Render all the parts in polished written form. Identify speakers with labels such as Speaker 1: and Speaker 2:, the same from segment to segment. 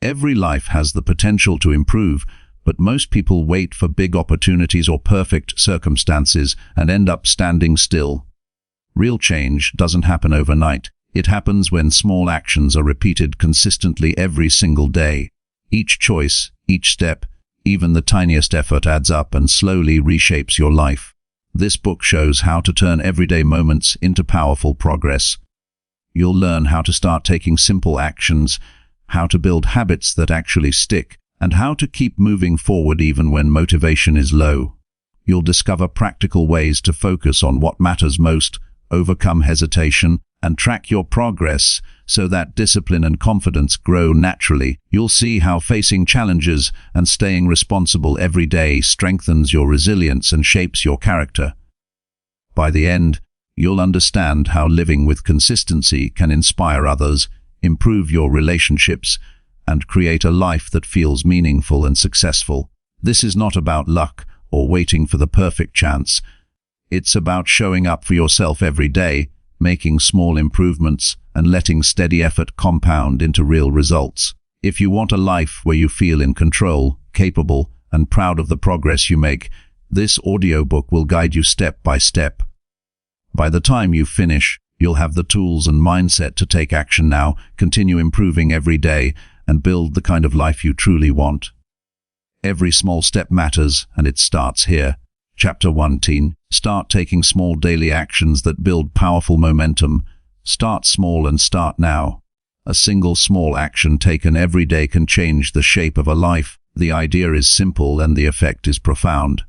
Speaker 1: Every life has the potential to improve, but most people wait for big opportunities or perfect circumstances and end up standing still. Real change doesn't happen overnight. It happens when small actions are repeated consistently every single day. Each choice, each step, even the tiniest effort adds up and slowly reshapes your life. This book shows how to turn everyday moments into powerful progress. You'll learn how to start taking simple actions, how to build habits that actually stick, and how to keep moving forward even when motivation is low. You'll discover practical ways to focus on what matters most, overcome hesitation, and track your progress so that discipline and confidence grow naturally. You'll see how facing challenges and staying responsible every day strengthens your resilience and shapes your character. By the end, you'll understand how living with consistency can inspire others, improve your relationships, and create a life that feels meaningful and successful. This is not about luck or waiting for the perfect chance. It's about showing up for yourself every day, making small improvements, and letting steady effort compound into real results. If you want a life where you feel in control, capable, and proud of the progress you make, this audiobook will guide you step by step. By the time you finish, you'll have the tools and mindset to take action now, continue improving every day, and build the kind of life you truly want. Every small step matters, and it starts here. Chapter 1. Start taking small daily actions that build powerful momentum. Start small and start now. A single small action taken every day can change the shape of a life. The idea is simple and the effect is profound.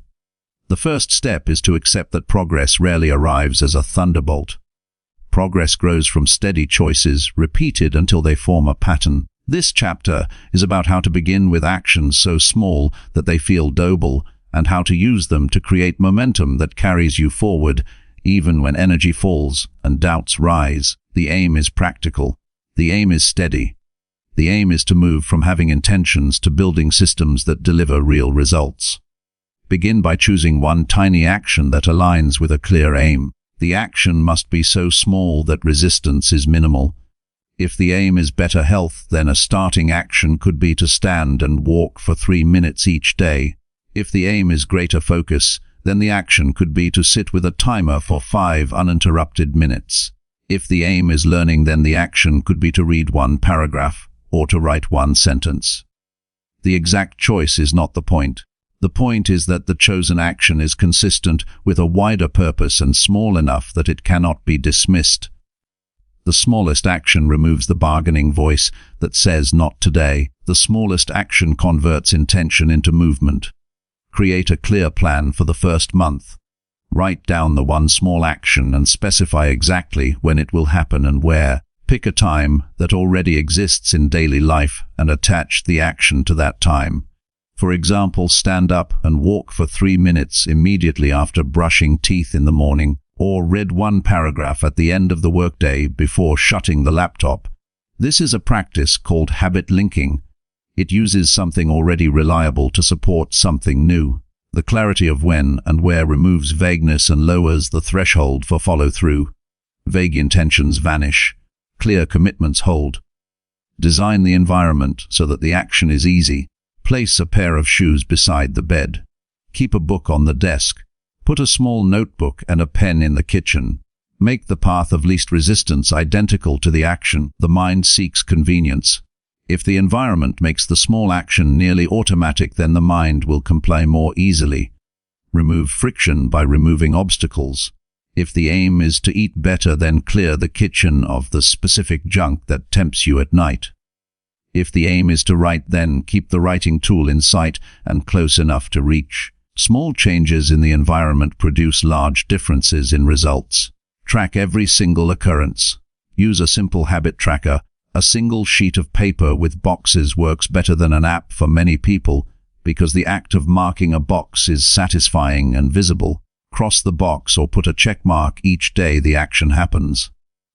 Speaker 1: The first step is to accept that progress rarely arrives as a thunderbolt. Progress grows from steady choices, repeated until they form a pattern. This chapter is about how to begin with actions so small that they feel doable, and how to use them to create momentum that carries you forward, even when energy falls and doubts rise. The aim is practical. The aim is steady. The aim is to move from having intentions to building systems that deliver real results. Begin by choosing one tiny action that aligns with a clear aim. The action must be so small that resistance is minimal. If the aim is better health, then a starting action could be to stand and walk for 3 minutes each day. If the aim is greater focus, then the action could be to sit with a timer for 5 uninterrupted minutes. If the aim is learning, then the action could be to read 1 paragraph or to write 1 sentence. The exact choice is not the point. The point is that the chosen action is consistent with a wider purpose and small enough that it cannot be dismissed. The smallest action removes the bargaining voice that says not today. The smallest action converts intention into movement. Create a clear plan for the first month. Write down the one small action and specify exactly when it will happen and where. Pick a time that already exists in daily life and attach the action to that time. For example, stand up and walk for 3 minutes immediately after brushing teeth in the morning, or read 1 paragraph at the end of the workday before shutting the laptop. This is a practice called habit linking. It uses something already reliable to support something new. The clarity of when and where removes vagueness and lowers the threshold for follow-through. Vague intentions vanish. Clear commitments hold. Design the environment so that the action is easy. Place a pair of shoes beside the bed. Keep a book on the desk. Put a small notebook and a pen in the kitchen. Make the path of least resistance identical to the action. The mind seeks convenience. If the environment makes the small action nearly automatic, then the mind will comply more easily. Remove friction by removing obstacles. If the aim is to eat better, then clear the kitchen of the specific junk that tempts you at night. If the aim is to write, then keep the writing tool in sight and close enough to reach. Small changes in the environment produce large differences in results. Track every single occurrence. Use a simple habit tracker. A single sheet of paper with boxes works better than an app for many people because the act of marking a box is satisfying and visible. Cross the box or put a check mark each day the action happens.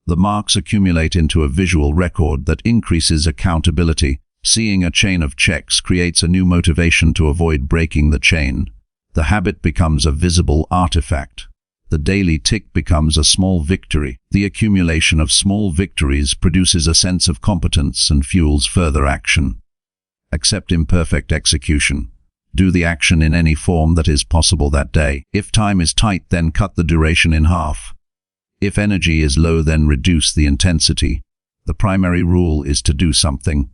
Speaker 1: The marks accumulate into a visual record that increases accountability. Seeing a chain of checks creates a new motivation to avoid breaking the chain. The habit becomes a visible artifact. The daily tick becomes a small victory. The accumulation of small victories produces a sense of competence and fuels further action. Accept imperfect execution. Do the action in any form that is possible that day. If time is tight, then cut the duration in half. If energy is low, then reduce the intensity. The primary rule is to do something.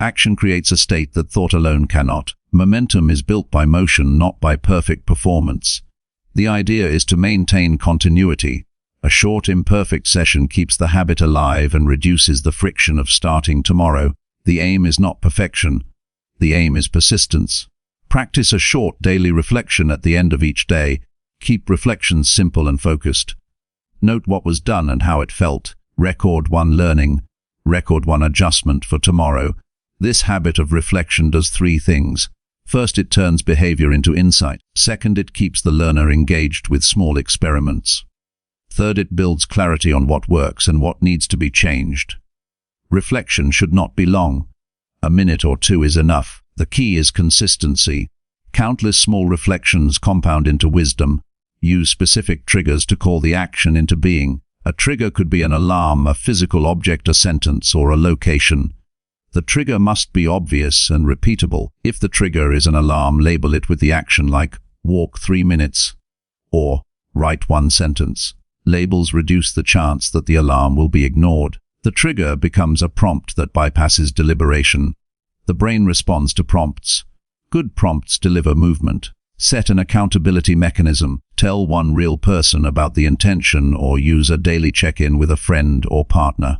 Speaker 1: Action creates a state that thought alone cannot. Momentum is built by motion, not by perfect performance. The idea is to maintain continuity. A short, imperfect session keeps the habit alive and reduces the friction of starting tomorrow. The aim is not perfection. The aim is persistence. Practice a short daily reflection at the end of each day. Keep reflections simple and focused. Note what was done and how it felt. Record one learning. Record one adjustment for tomorrow. This habit of reflection does three things. First, it turns behavior into insight. Second, it keeps the learner engaged with small experiments. Third, it builds clarity on what works and what needs to be changed. Reflection should not be long. A minute or two is enough. The key is consistency. Countless small reflections compound into wisdom. Use specific triggers to call the action into being. A trigger could be an alarm, a physical object, a sentence, or a location. The trigger must be obvious and repeatable. If the trigger is an alarm, label it with the action like walk 3 minutes or write one sentence. Labels reduce the chance that the alarm will be ignored. The trigger becomes a prompt that bypasses deliberation. The brain responds to prompts. Good prompts deliver movement. Set an accountability mechanism. Tell one real person about the intention or use a daily check-in with a friend or partner.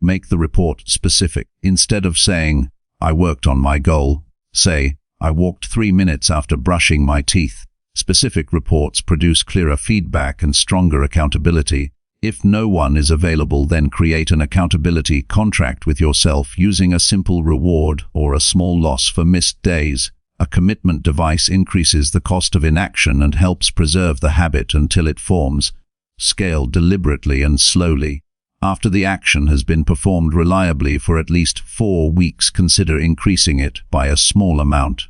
Speaker 1: Make the report specific. Instead of saying, "I worked on my goal," say, "I walked 3 minutes after brushing my teeth." Specific reports produce clearer feedback and stronger accountability. If no one is available, then create an accountability contract with yourself using a simple reward or a small loss for missed days. A commitment device increases the cost of inaction and helps preserve the habit until it forms. Scale deliberately and slowly. After the action has been performed reliably for at least 4 weeks, consider increasing it by a small amount.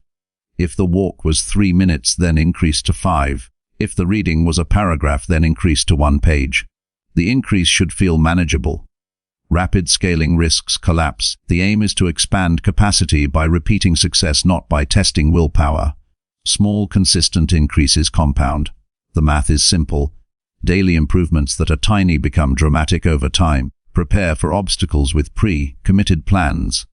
Speaker 1: If the walk was 3 minutes, then increase to 5. If the reading was a paragraph, then increase to 1 page. The increase should feel manageable. Rapid scaling risks collapse. The aim is to expand capacity by repeating success, not by testing willpower. Small, consistent increases compound. The math is simple. Daily improvements that are tiny become dramatic over time. Prepare for obstacles with pre-committed plans.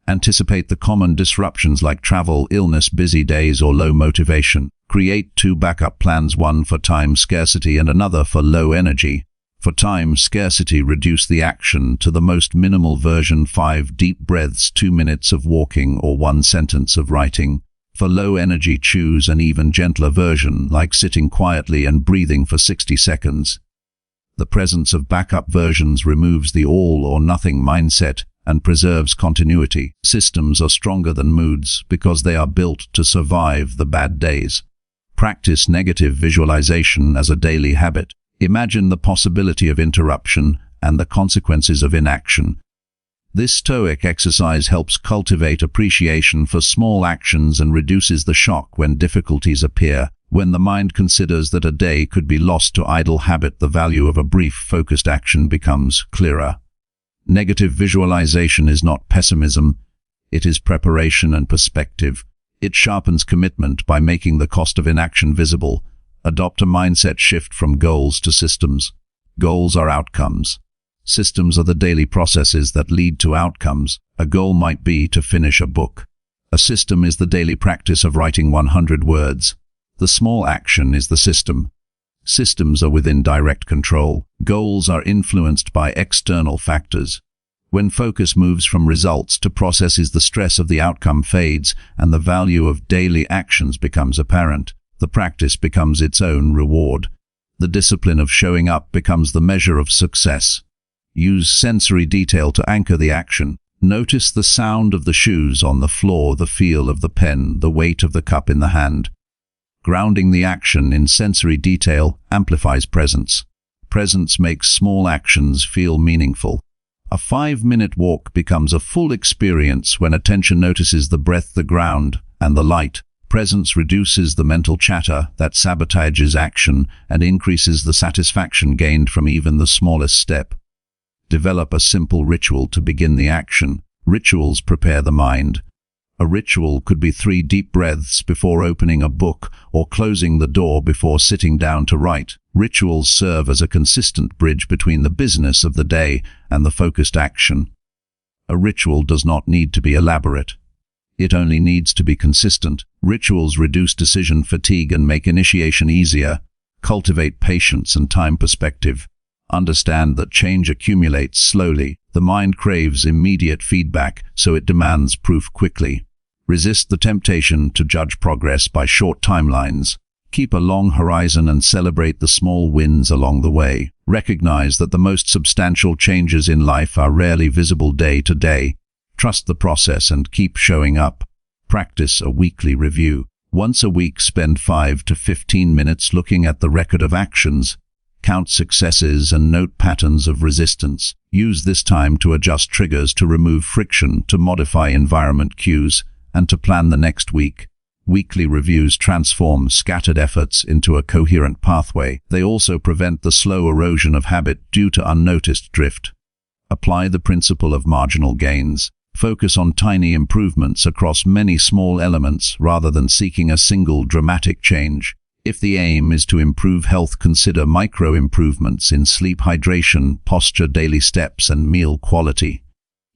Speaker 1: Anticipate the common disruptions like travel, illness, busy days, or low motivation. Create 2 backup plans, one for time scarcity and another for low energy. For time scarcity, reduce the action to the most minimal version: 5 deep breaths, 2 minutes of walking, or 1 sentence of writing. For low energy, choose an even gentler version, like sitting quietly and breathing for 60 seconds. The presence of backup versions removes the all or nothing mindset and preserves continuity. Systems are stronger than moods because they are built to survive the bad days. Practice negative visualization as a daily habit. Imagine the possibility of interruption and the consequences of inaction. This stoic exercise helps cultivate appreciation for small actions and reduces the shock when difficulties appear. When the mind considers that a day could be lost to idle habit, the value of a brief, focused action becomes clearer. Negative visualization is not pessimism, it is preparation and perspective. It sharpens commitment by making the cost of inaction visible. Adopt a mindset shift from goals to systems. Goals are outcomes. Systems are the daily processes that lead to outcomes. A goal might be to finish a book. A system is the daily practice of writing 100 words. The small action is the system. Systems are within direct control. Goals are influenced by external factors. When focus moves from results to processes, the stress of the outcome fades and the value of daily actions becomes apparent. The practice becomes its own reward. The discipline of showing up becomes the measure of success. Use sensory detail to anchor the action. Notice the sound of the shoes on the floor, the feel of the pen, the weight of the cup in the hand. Grounding the action in sensory detail amplifies presence. Presence makes small actions feel meaningful. A 5-minute walk becomes a full experience when attention notices the breath, the ground, and the light. Presence reduces the mental chatter that sabotages action and increases the satisfaction gained from even the smallest step. Develop a simple ritual to begin the action. Rituals prepare the mind. A ritual could be 3 deep breaths before opening a book or closing the door before sitting down to write. Rituals serve as a consistent bridge between the business of the day and the focused action. A ritual does not need to be elaborate. It only needs to be consistent. Rituals reduce decision fatigue and make initiation easier. Cultivate patience and time perspective. Understand that change accumulates slowly. The mind craves immediate feedback, so it demands proof quickly. Resist the temptation to judge progress by short timelines. Keep a long horizon and celebrate the small wins along the way. Recognize that the most substantial changes in life are rarely visible day to day. Trust the process and keep showing up. Practice a weekly review. Once a week, spend 5 to 15 minutes looking at the record of actions. Count successes and note patterns of resistance. Use this time to adjust triggers, to remove friction, to modify environment cues, and to plan the next week. Weekly reviews transform scattered efforts into a coherent pathway. They also prevent the slow erosion of habit due to unnoticed drift. Apply the principle of marginal gains. Focus on tiny improvements across many small elements rather than seeking a single dramatic change. If the aim is to improve health, consider micro improvements in sleep, hydration, posture, daily steps, and meal quality.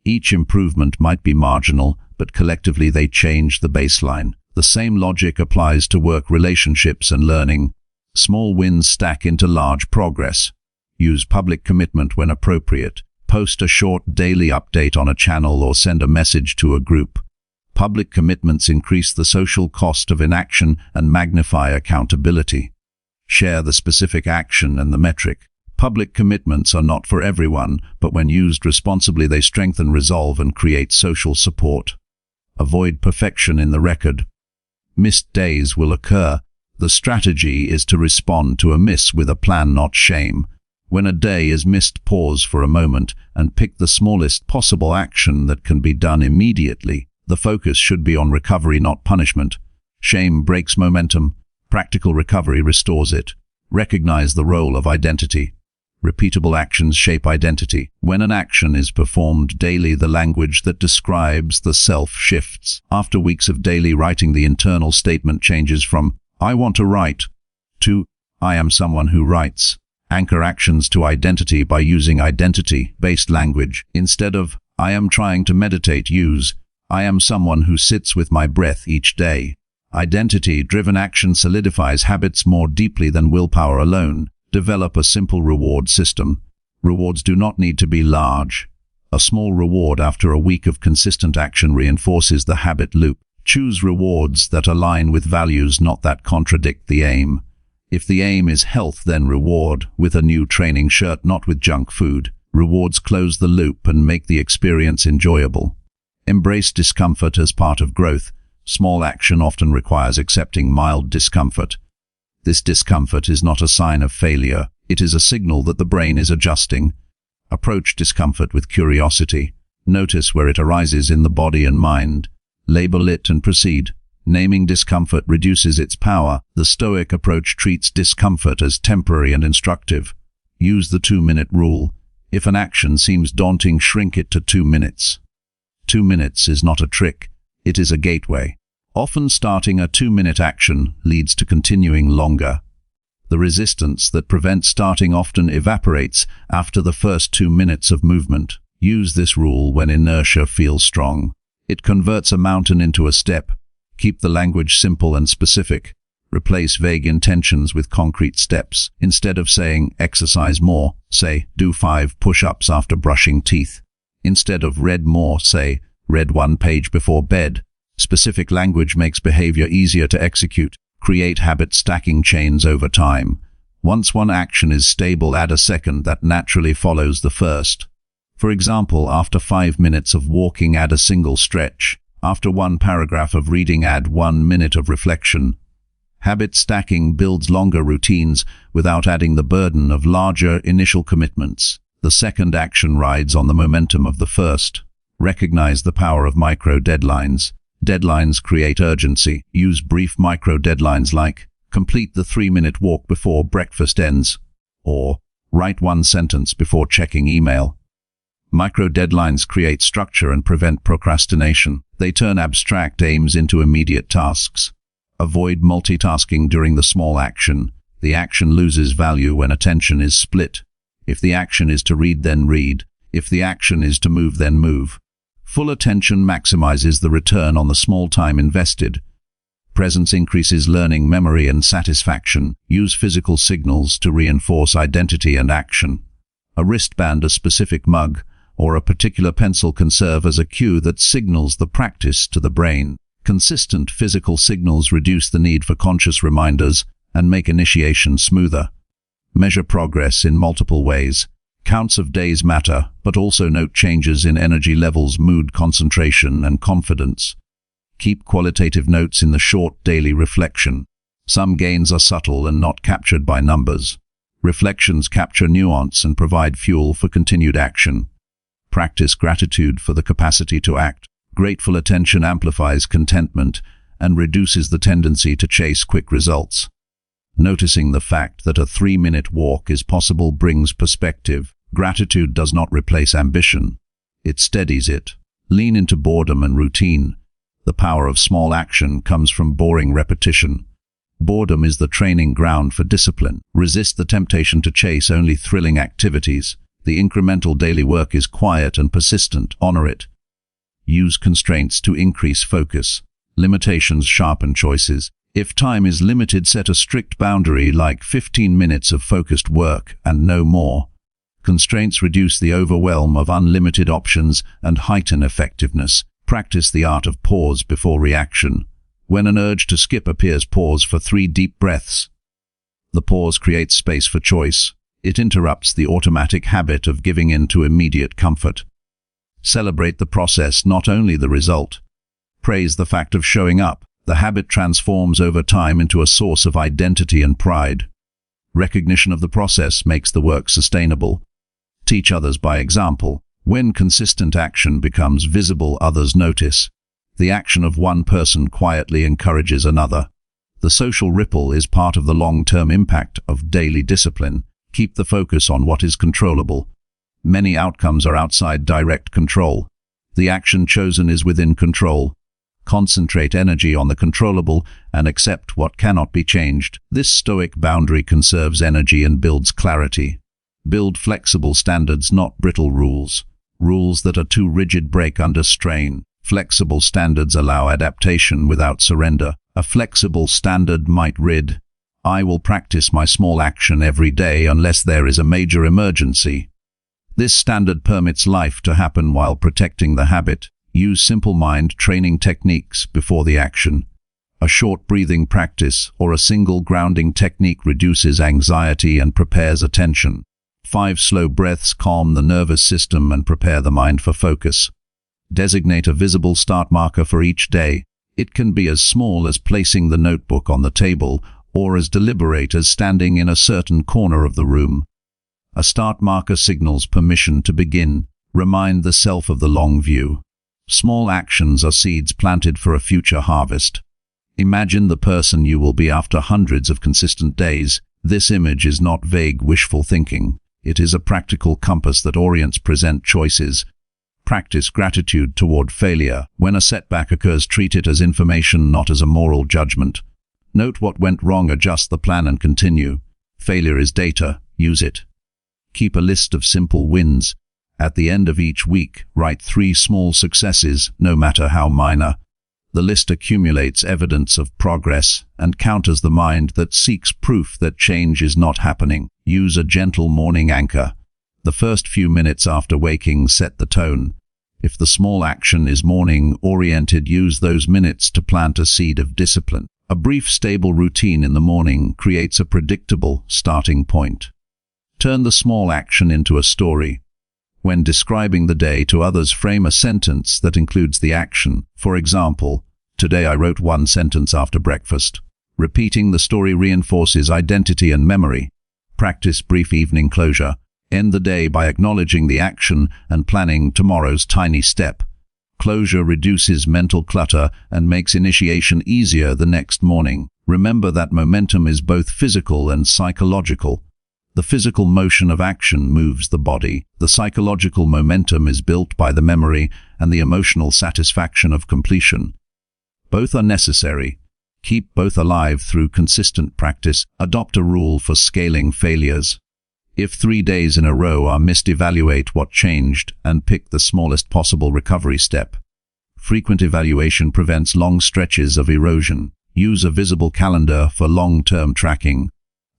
Speaker 1: Each improvement might be marginal, but collectively they change the baseline. The same logic applies to work, relationships, and learning. Small wins stack into large progress. Use public commitment when appropriate. Post a short daily update on a channel or send a message to a group. Public commitments increase the social cost of inaction and magnify accountability. Share the specific action and the metric. Public commitments are not for everyone, but when used responsibly they strengthen resolve and create social support. Avoid perfection in the record. Missed days will occur. The strategy is to respond to a miss with a plan, not shame. When a day is missed, pause for a moment and pick the smallest possible action that can be done immediately. The focus should be on recovery, not punishment. Shame breaks momentum. Practical recovery restores it. Recognize the role of identity. Repeatable actions shape identity. When an action is performed daily, the language that describes the self shifts. After weeks of daily writing, the internal statement changes from "I want to write" to "I am someone who writes." Anchor actions to identity by using identity-based language. Instead of "I am trying to meditate," use "I am someone who sits with my breath each day." Identity-driven action solidifies habits more deeply than willpower alone. Develop a simple reward system. Rewards do not need to be large. A small reward after a week of consistent action reinforces the habit loop. Choose rewards that align with values, not that contradict the aim. If the aim is health, then reward with a new training shirt, not with junk food. Rewards close the loop and make the experience enjoyable. Embrace discomfort as part of growth. Small action often requires accepting mild discomfort. This discomfort is not a sign of failure. It is a signal that the brain is adjusting. Approach discomfort with curiosity. Notice where it arises in the body and mind. Label it and proceed. Naming discomfort reduces its power. The Stoic approach treats discomfort as temporary and instructive. Use the 2-minute rule. If an action seems daunting, shrink it to 2 minutes. 2 minutes is not a trick. It is a gateway. Often starting a 2-minute action leads to continuing longer. The resistance that prevents starting often evaporates after the first 2 minutes of movement. Use this rule when inertia feels strong. It converts a mountain into a step. Keep the language simple and specific. Replace vague intentions with concrete steps. Instead of saying exercise more, say do 5 push-ups after brushing teeth. Instead of read more, say read 1 page before bed. Specific language makes behavior easier to execute. Create habit stacking chains over time. Once one action is stable, add a second that naturally follows the first. For example, after 5 minutes of walking, add a single stretch. After 1 paragraph of reading, add 1 minute of reflection. Habit stacking builds longer routines without adding the burden of larger initial commitments. The second action rides on the momentum of the first. Recognize the power of micro deadlines. Deadlines create urgency. Use brief micro deadlines like complete the 3-minute walk before breakfast ends, or write 1 sentence before checking email. Micro-deadlines create structure and prevent procrastination. They turn abstract aims into immediate tasks. Avoid multitasking during the small action. The action loses value when attention is split. If the action is to read, then read. If the action is to move, then move. Full attention maximizes the return on the small time invested. Presence increases learning, memory, and satisfaction. Use physical signals to reinforce identity and action. A wristband, a specific mug, or a particular pencil can serve as a cue that signals the practice to the brain. Consistent physical signals reduce the need for conscious reminders and make initiation smoother. Measure progress in multiple ways. Counts of days matter, but also note changes in energy levels, mood, concentration, and confidence. Keep qualitative notes in the short daily reflection. Some gains are subtle and not captured by numbers. Reflections capture nuance and provide fuel for continued action. Practice gratitude for the capacity to act. Grateful attention amplifies contentment and reduces the tendency to chase quick results. Noticing the fact that a 3-minute walk is possible brings perspective. Gratitude does not replace ambition. It steadies it. Lean into boredom and routine. The power of small action comes from boring repetition. Boredom is the training ground for discipline. Resist the temptation to chase only thrilling activities. The incremental daily work is quiet and persistent. Honor it. Use constraints to increase focus. Limitations sharpen choices. If time is limited, set a strict boundary like 15 minutes of focused work and no more. Constraints reduce the overwhelm of unlimited options and heighten effectiveness. Practice the art of pause before reaction. When an urge to skip appears, pause for 3 deep breaths. The pause creates space for choice. It interrupts the automatic habit of giving in to immediate comfort. Celebrate the process, not only the result. Praise the fact of showing up. The habit transforms over time into a source of identity and pride. Recognition of the process makes the work sustainable. Teach others by example. When consistent action becomes visible, others notice. The action of one person quietly encourages another. The social ripple is part of the long-term impact of daily discipline. Keep the focus on what is controllable. Many outcomes are outside direct control. The action chosen is within control. Concentrate energy on the controllable and accept what cannot be changed. This stoic boundary conserves energy and builds clarity. Build flexible standards, not brittle rules. Rules that are too rigid break under strain. Flexible standards allow adaptation without surrender. A flexible standard might read, "I will practice my small action every day unless there is a major emergency." This standard permits life to happen while protecting the habit. Use simple mind training techniques before the action. A short breathing practice or a single grounding technique reduces anxiety and prepares attention. 5 slow breaths calm the nervous system and prepare the mind for focus. Designate a visible start marker for each day. It can be as small as placing the notebook on the table or as deliberate as standing in a certain corner of the room. A start marker signals permission to begin. Remind the self of the long view. Small actions are seeds planted for a future harvest. Imagine the person you will be after hundreds of consistent days. This image is not vague wishful thinking. It is a practical compass that orients present choices. Practice gratitude toward failure. When a setback occurs, treat it as information, not as a moral judgment. Note what went wrong, adjust the plan, and continue. Failure is data. Use it. Keep a list of simple wins. At the end of each week, write 3 small successes, no matter how minor. The list accumulates evidence of progress and counters the mind that seeks proof that change is not happening. Use a gentle morning anchor. The first few minutes after waking set the tone. If the small action is morning-oriented, use those minutes to plant a seed of discipline. A brief, stable routine in the morning creates a predictable starting point. Turn the small action into a story. When describing the day to others, frame a sentence that includes the action. For example, "Today I wrote 1 sentence after breakfast." Repeating the story reinforces identity and memory. Practice brief evening closure. End the day by acknowledging the action and planning tomorrow's tiny step. Closure reduces mental clutter and makes initiation easier the next morning. Remember that momentum is both physical and psychological. The physical motion of action moves the body. The psychological momentum is built by the memory and the emotional satisfaction of completion. Both are necessary. Keep both alive through consistent practice. Adopt a rule for scaling failures. If 3 days in a row are missed, evaluate what changed and pick the smallest possible recovery step. Frequent evaluation prevents long stretches of erosion. Use a visible calendar for long-term tracking.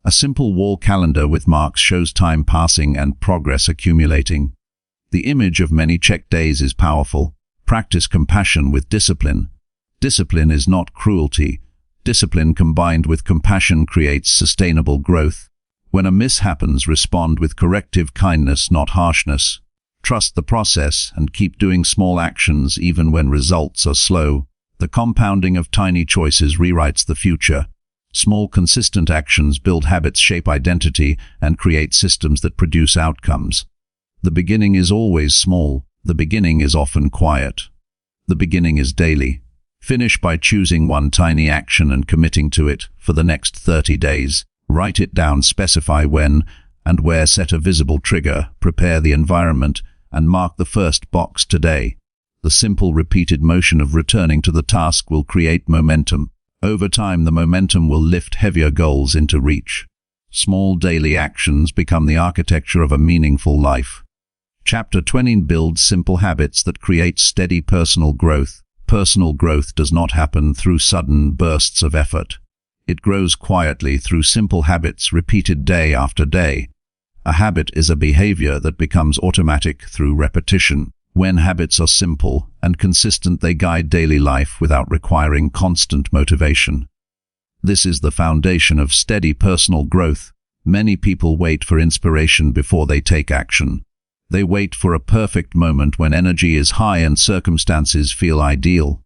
Speaker 1: A simple wall calendar with marks shows time passing and progress accumulating. The image of many checked days is powerful. Practice compassion with discipline. Discipline is not cruelty. Discipline combined with compassion creates sustainable growth. When a miss happens, respond with corrective kindness, not harshness. Trust the process and keep doing small actions even when results are slow. The compounding of tiny choices rewrites the future. Small, consistent actions build habits, shape identity, and create systems that produce outcomes. The beginning is always small. The beginning is often quiet. The beginning is daily. Finish by choosing one tiny action and committing to it for the next 30 days. Write it down, specify when and where, set a visible trigger, prepare the environment, and mark the first box today. The simple, repeated motion of returning to the task will create momentum. Over time, the momentum will lift heavier goals into reach. Small daily actions become the architecture of a meaningful life. Chapter 20 builds simple habits that create steady personal growth. Personal growth does not happen through sudden bursts of effort. It grows quietly through simple habits repeated day after day. A habit is a behavior that becomes automatic through repetition. When habits are simple and consistent, they guide daily life without requiring constant motivation. This is the foundation of steady personal growth. Many people wait for inspiration before they take action. They wait for a perfect moment when energy is high and circumstances feel ideal.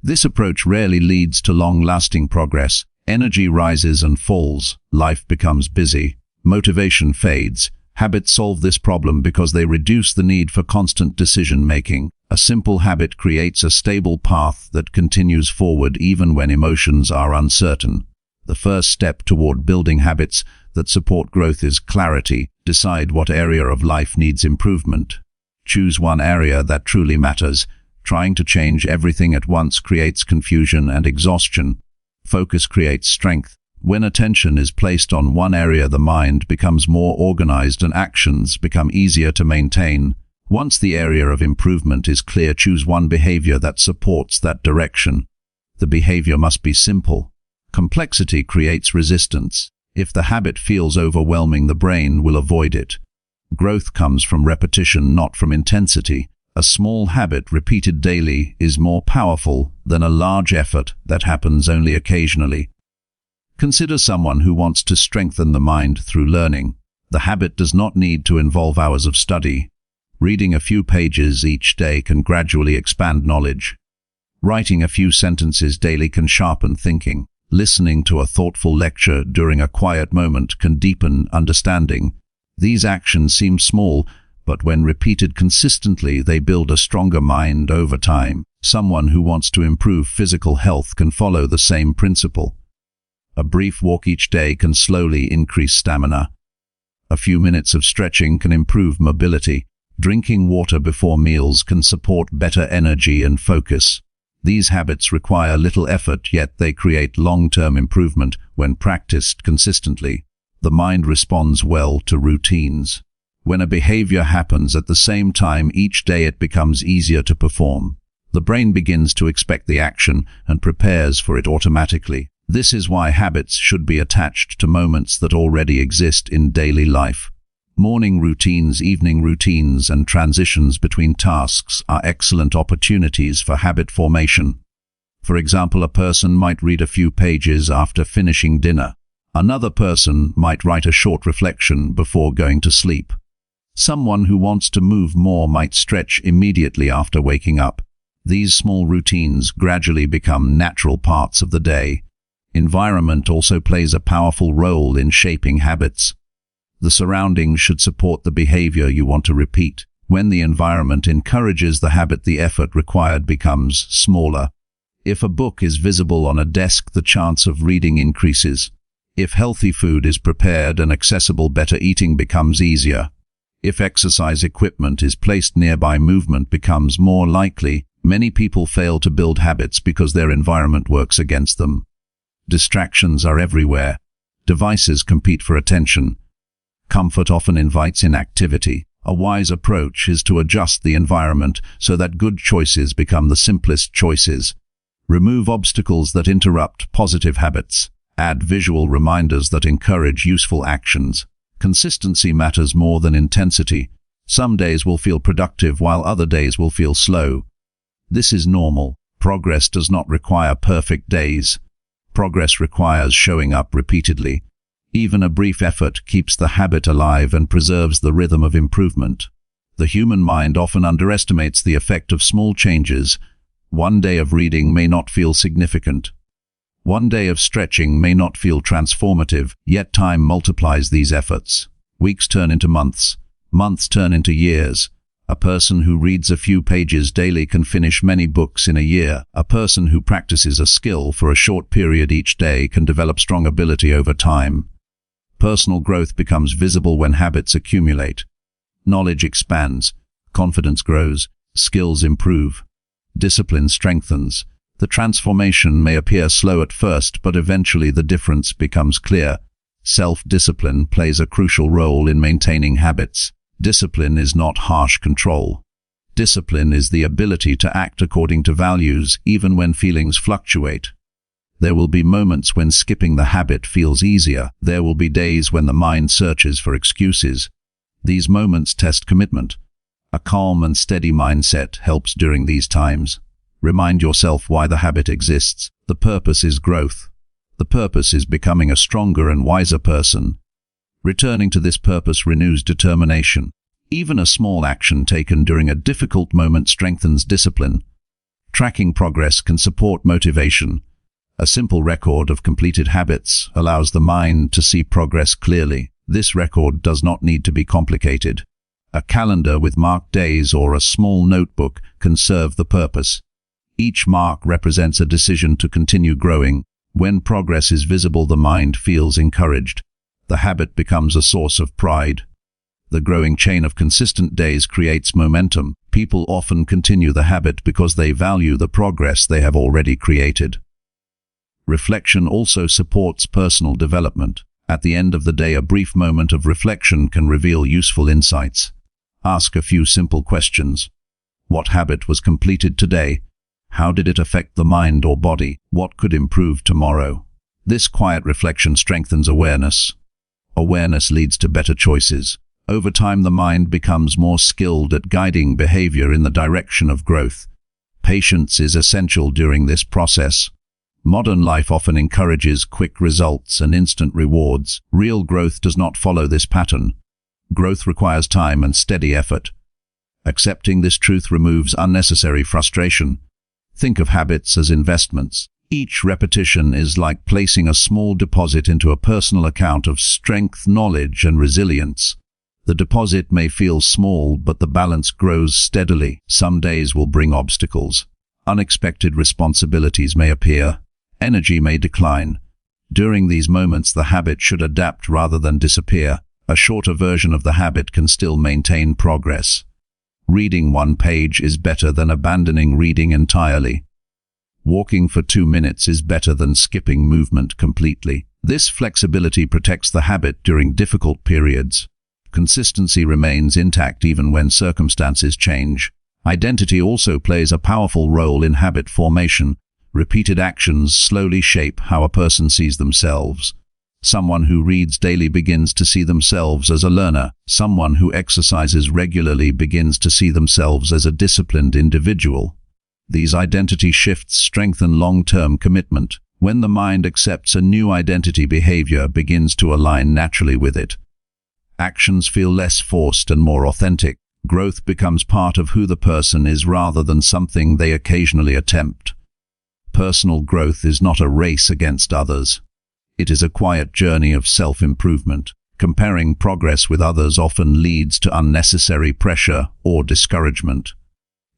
Speaker 1: This approach rarely leads to long-lasting progress. Energy rises and falls. Life becomes busy. Motivation fades. Habits solve this problem because they reduce the need for constant decision-making. A simple habit creates a stable path that continues forward even when emotions are uncertain. The first step toward building habits that support growth is clarity. Decide what area of life needs improvement. Choose one area that truly matters. Trying to change everything at once creates confusion and exhaustion. Focus creates strength. When attention is placed on one area, the mind becomes more organized and actions become easier to maintain. Once the area of improvement is clear, choose one behavior that supports that direction. The behavior must be simple. Complexity creates resistance. If the habit feels overwhelming, the brain will avoid it. Growth comes from repetition, not from intensity. A small habit repeated daily is more powerful than a large effort that happens only occasionally. Consider someone who wants to strengthen the mind through learning. The habit does not need to involve hours of study. Reading a few pages each day can gradually expand knowledge. Writing a few sentences daily can sharpen thinking. Listening to a thoughtful lecture during a quiet moment can deepen understanding. These actions seem small, but when repeated consistently, they build a stronger mind over time. Someone who wants to improve physical health can follow the same principle. A brief walk each day can slowly increase stamina. A few minutes of stretching can improve mobility. Drinking water before meals can support better energy and focus. These habits require little effort, yet they create long-term improvement when practiced consistently. The mind responds well to routines. When a behavior happens at the same time each day, it becomes easier to perform. The brain begins to expect the action and prepares for it automatically. This is why habits should be attached to moments that already exist in daily life. Morning routines, evening routines, and transitions between tasks are excellent opportunities for habit formation. For example, a person might read a few pages after finishing dinner. Another person might write a short reflection before going to sleep. Someone who wants to move more might stretch immediately after waking up. These small routines gradually become natural parts of the day. Environment also plays a powerful role in shaping habits. The surroundings should support the behavior you want to repeat. When the environment encourages the habit, the effort required becomes smaller. If a book is visible on a desk, the chance of reading increases. If healthy food is prepared and accessible, better eating becomes easier. If exercise equipment is placed nearby, movement becomes more likely. Many people fail to build habits because their environment works against them. Distractions are everywhere. Devices compete for attention. Comfort often invites inactivity. A wise approach is to adjust the environment so that good choices become the simplest choices. Remove obstacles that interrupt positive habits. Add visual reminders that encourage useful actions. Consistency matters more than intensity. Some days will feel productive while other days will feel slow. This is normal. Progress does not require perfect days. Progress requires showing up repeatedly. Even a brief effort keeps the habit alive and preserves the rhythm of improvement. The human mind often underestimates the effect of small changes. One day of reading may not feel significant. One day of stretching may not feel transformative, yet time multiplies these efforts. Weeks turn into months. Months turn into years. A person who reads a few pages daily can finish many books in a year. A person who practices a skill for a short period each day can develop strong ability over time. Personal growth becomes visible when habits accumulate. Knowledge expands. Confidence grows. Skills improve. Discipline strengthens. The transformation may appear slow at first, but eventually the difference becomes clear. Self-discipline plays a crucial role in maintaining habits. Discipline is not harsh control. Discipline is the ability to act according to values, even when feelings fluctuate. There will be moments when skipping the habit feels easier. There will be days when the mind searches for excuses. These moments test commitment. A calm and steady mindset helps during these times. Remind yourself why the habit exists. The purpose is growth. The purpose is becoming a stronger and wiser person. Returning to this purpose renews determination. Even a small action taken during a difficult moment strengthens discipline. Tracking progress can support motivation. A simple record of completed habits allows the mind to see progress clearly. This record does not need to be complicated. A calendar with marked days or a small notebook can serve the purpose. Each mark represents a decision to continue growing. When progress is visible, the mind feels encouraged. The habit becomes a source of pride. The growing chain of consistent days creates momentum. People often continue the habit because they value the progress they have already created. Reflection also supports personal development. At the end of the day, a brief moment of reflection can reveal useful insights. Ask a few simple questions. What habit was completed today? How did it affect the mind or body? What could improve tomorrow? This quiet reflection strengthens awareness. Awareness leads to better choices. Over time, the mind becomes more skilled at guiding behavior in the direction of growth. Patience is essential during this process. Modern life often encourages quick results and instant rewards. Real growth does not follow this pattern. Growth requires time and steady effort. Accepting this truth removes unnecessary frustration. Think of habits as investments. Each repetition is like placing a small deposit into a personal account of strength, knowledge, and resilience. The deposit may feel small, but the balance grows steadily. Some days will bring obstacles. Unexpected responsibilities may appear. Energy may decline. During these moments, the habit should adapt rather than disappear. A shorter version of the habit can still maintain progress. Reading one page is better than abandoning reading entirely. Walking for 2 minutes is better than skipping movement completely. This flexibility protects the habit during difficult periods. Consistency remains intact even when circumstances change. Identity also plays a powerful role in habit formation. Repeated actions slowly shape how a person sees themselves. Someone who reads daily begins to see themselves as a learner. Someone who exercises regularly begins to see themselves as a disciplined individual. These identity shifts strengthen long-term commitment. When the mind accepts a new identity, behavior begins to align naturally with it. Actions feel less forced and more authentic. Growth becomes part of who the person is rather than something they occasionally attempt. Personal growth is not a race against others. It is a quiet journey of self-improvement. Comparing progress with others often leads to unnecessary pressure or discouragement.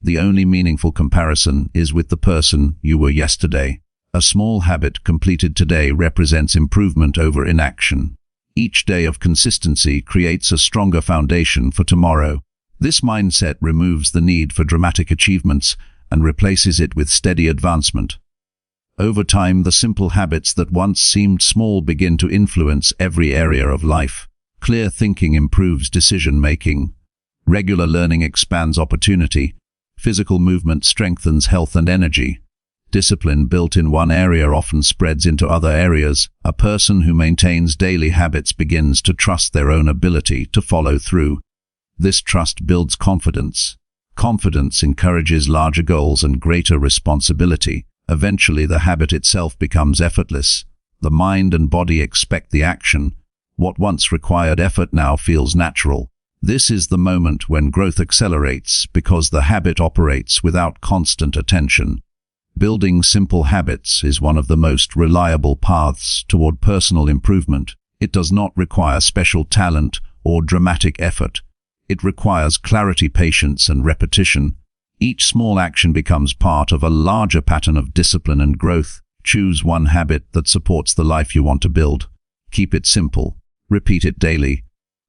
Speaker 1: The only meaningful comparison is with the person you were yesterday. A small habit completed today represents improvement over inaction. Each day of consistency creates a stronger foundation for tomorrow. This mindset removes the need for dramatic achievements and replaces it with steady advancement. Over time, the simple habits that once seemed small begin to influence every area of life. Clear thinking improves decision-making. Regular learning expands opportunity. Physical movement strengthens health and energy. Discipline built in one area often spreads into other areas. A person who maintains daily habits begins to trust their own ability to follow through. This trust builds confidence. Confidence encourages larger goals and greater responsibility. Eventually, the habit itself becomes effortless. The mind and body expect the action. What once required effort now feels natural. This is the moment when growth accelerates because the habit operates without constant attention. Building simple habits is one of the most reliable paths toward personal improvement. It does not require special talent or dramatic effort. It requires clarity, patience, and repetition. Each small action becomes part of a larger pattern of discipline and growth. Choose one habit that supports the life you want to build. Keep it simple. Repeat it daily.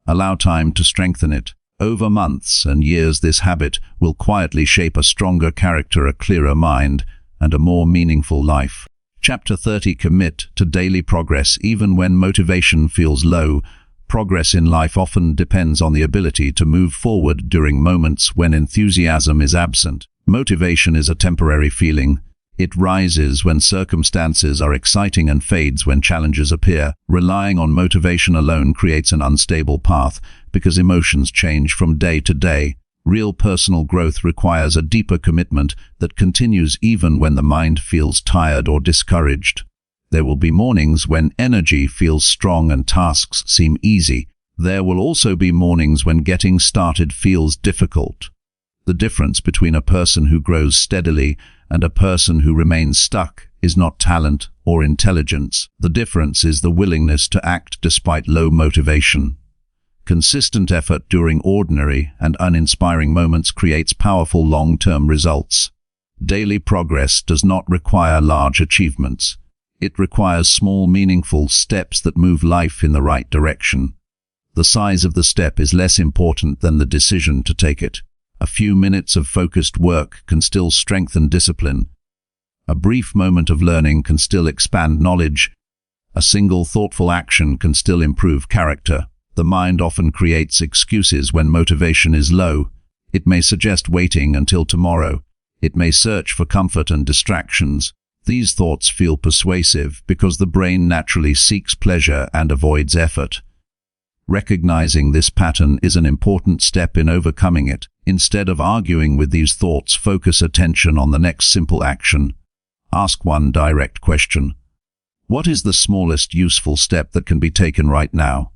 Speaker 1: Allow time to strengthen it. Over months and years, this habit will quietly shape a stronger character, a clearer mind, and a more meaningful life. Chapter 30. Commit to daily progress even when motivation feels low. Progress in life often depends on the ability to move forward during moments when enthusiasm is absent. Motivation is a temporary feeling. It rises when circumstances are exciting and fades when challenges appear. Relying on motivation alone creates an unstable path because emotions change from day to day. Real personal growth requires a deeper commitment that continues even when the mind feels tired or discouraged. There will be mornings when energy feels strong and tasks seem easy. There will also be mornings when getting started feels difficult. The difference between a person who grows steadily and a person who remains stuck is not talent or intelligence. The difference is the willingness to act despite low motivation. Consistent effort during ordinary and uninspiring moments creates powerful long-term results. Daily progress does not require large achievements. It requires small, meaningful steps that move life in the right direction. The size of the step is less important than the decision to take it. A few minutes of focused work can still strengthen discipline. A brief moment of learning can still expand knowledge. A single thoughtful action can still improve character. The mind often creates excuses when motivation is low. It may suggest waiting until tomorrow. It may search for comfort and distractions. These thoughts feel persuasive because the brain naturally seeks pleasure and avoids effort. Recognizing this pattern is an important step in overcoming it. Instead of arguing with these thoughts, focus attention on the next simple action. Ask one direct question. What is the smallest useful step that can be taken right now?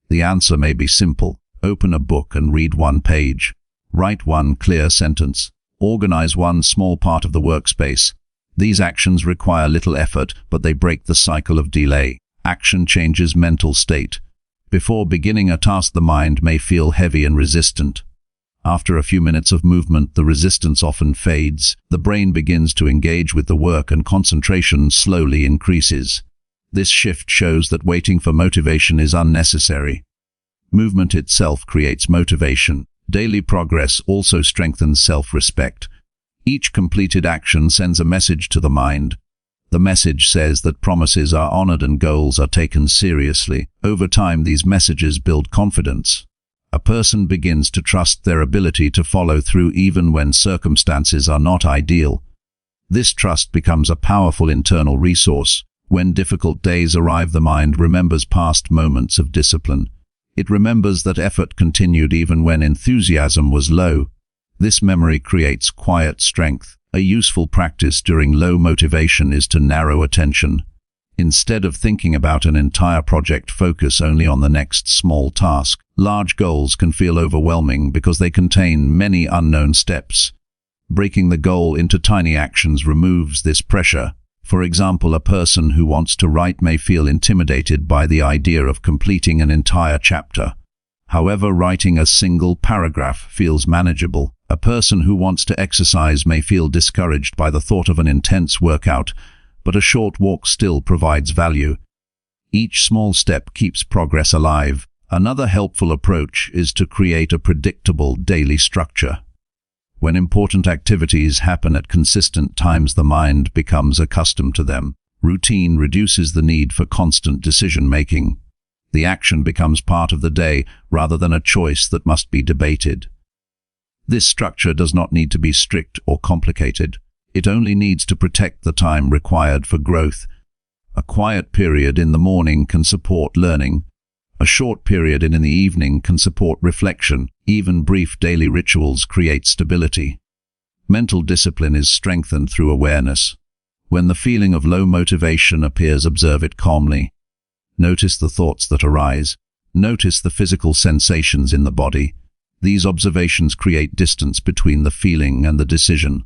Speaker 1: The answer may be simple. Open a book and read one page. Write one clear sentence. Organize one small part of the workspace. These actions require little effort, but they break the cycle of delay. Action changes mental state. Before beginning a task, the mind may feel heavy and resistant. After a few minutes of movement, the resistance often fades. The brain begins to engage with the work and concentration slowly increases. This shift shows that waiting for motivation is unnecessary. Movement itself creates motivation. Daily progress also strengthens self-respect. Each completed action sends a message to the mind. The message says that promises are honored and goals are taken seriously. Over time, these messages build confidence. A person begins to trust their ability to follow through even when circumstances are not ideal. This trust becomes a powerful internal resource. When difficult days arrive, the mind remembers past moments of discipline. It remembers that effort continued even when enthusiasm was low. This memory creates quiet strength. A useful practice during low motivation is to narrow attention. Instead of thinking about an entire project, focus only on the next small task. Large goals can feel overwhelming because they contain many unknown steps. Breaking the goal into tiny actions removes this pressure. For example, a person who wants to write may feel intimidated by the idea of completing an entire chapter. However, writing a single paragraph feels manageable. A person who wants to exercise may feel discouraged by the thought of an intense workout, but a short walk still provides value. Each small step keeps progress alive. Another helpful approach is to create a predictable daily structure. When important activities happen at consistent times, the mind becomes accustomed to them. Routine reduces the need for constant decision-making. The action becomes part of the day rather than a choice that must be debated. This structure does not need to be strict or complicated. It only needs to protect the time required for growth. A quiet period in the morning can support learning. A short period in the evening can support reflection. Even brief daily rituals create stability. Mental discipline is strengthened through awareness. When the feeling of low motivation appears, observe it calmly. Notice the thoughts that arise. Notice the physical sensations in the body. These observations create distance between the feeling and the decision.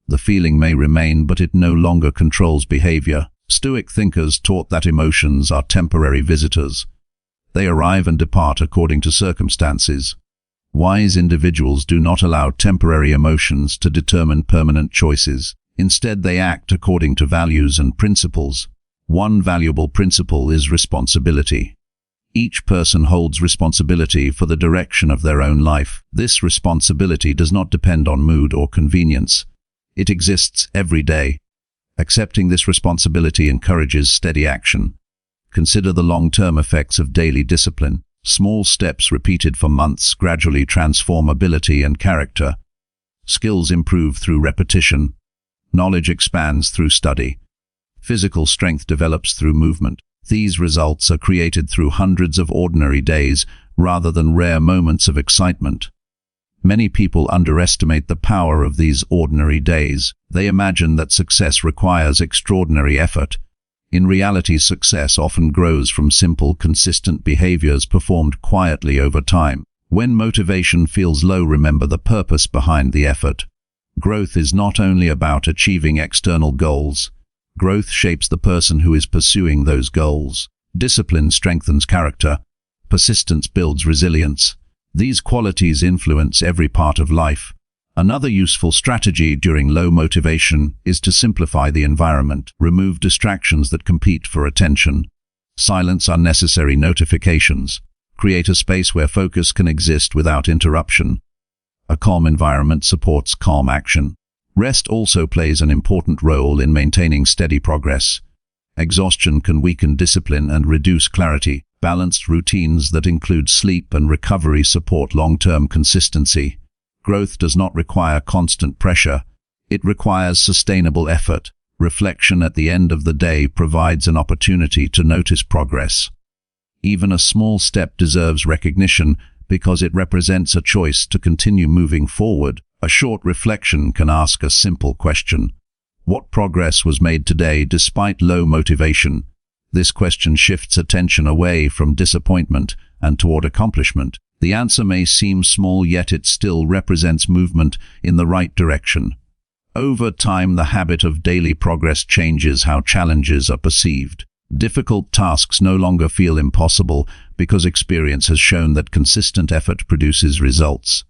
Speaker 1: The feeling may remain, but it no longer controls behavior. Stoic thinkers taught that emotions are temporary visitors. They arrive and depart according to circumstances. Wise individuals do not allow temporary emotions to determine permanent choices. Instead, they act according to values and principles. One valuable principle is responsibility. Each person holds responsibility for the direction of their own life. This responsibility does not depend on mood or convenience. It exists every day. Accepting this responsibility encourages steady action. Consider the long-term effects of daily discipline. Small steps repeated for months gradually transform ability and character. Skills improve through repetition. Knowledge expands through study. Physical strength develops through movement. These results are created through hundreds of ordinary days rather than rare moments of excitement. Many people underestimate the power of these ordinary days. They imagine that success requires extraordinary effort. In reality, success often grows from simple, consistent behaviors performed quietly over time. When motivation feels low, remember the purpose behind the effort. Growth is not only about achieving external goals. Growth shapes the person who is pursuing those goals. Discipline strengthens character. Persistence builds resilience. These qualities influence every part of life. Another useful strategy during low motivation is to simplify the environment. Remove distractions that compete for attention. Silence unnecessary notifications. Create a space where focus can exist without interruption. A calm environment supports calm action. Rest also plays an important role in maintaining steady progress. Exhaustion can weaken discipline and reduce clarity. Balanced routines that include sleep and recovery support long-term consistency. Growth does not require constant pressure. It requires sustainable effort. Reflection at the end of the day provides an opportunity to notice progress. Even a small step deserves recognition because it represents a choice to continue moving forward. A short reflection can ask a simple question. What progress was made today despite low motivation? This question shifts attention away from disappointment and toward accomplishment. The answer may seem small, yet it still represents movement in the right direction. Over time, the habit of daily progress changes how challenges are perceived. Difficult tasks no longer feel impossible because experience has shown that consistent effort produces results.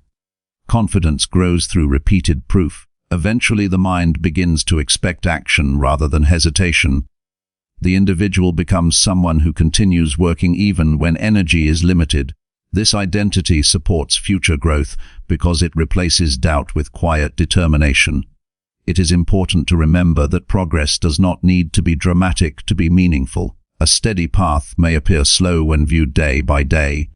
Speaker 1: Confidence grows through repeated proof. Eventually, the mind begins to expect action rather than hesitation. The individual becomes someone who continues working even when energy is limited. This identity supports future growth because it replaces doubt with quiet determination. It is important to remember that progress does not need to be dramatic to be meaningful. A steady path may appear slow when viewed day by day.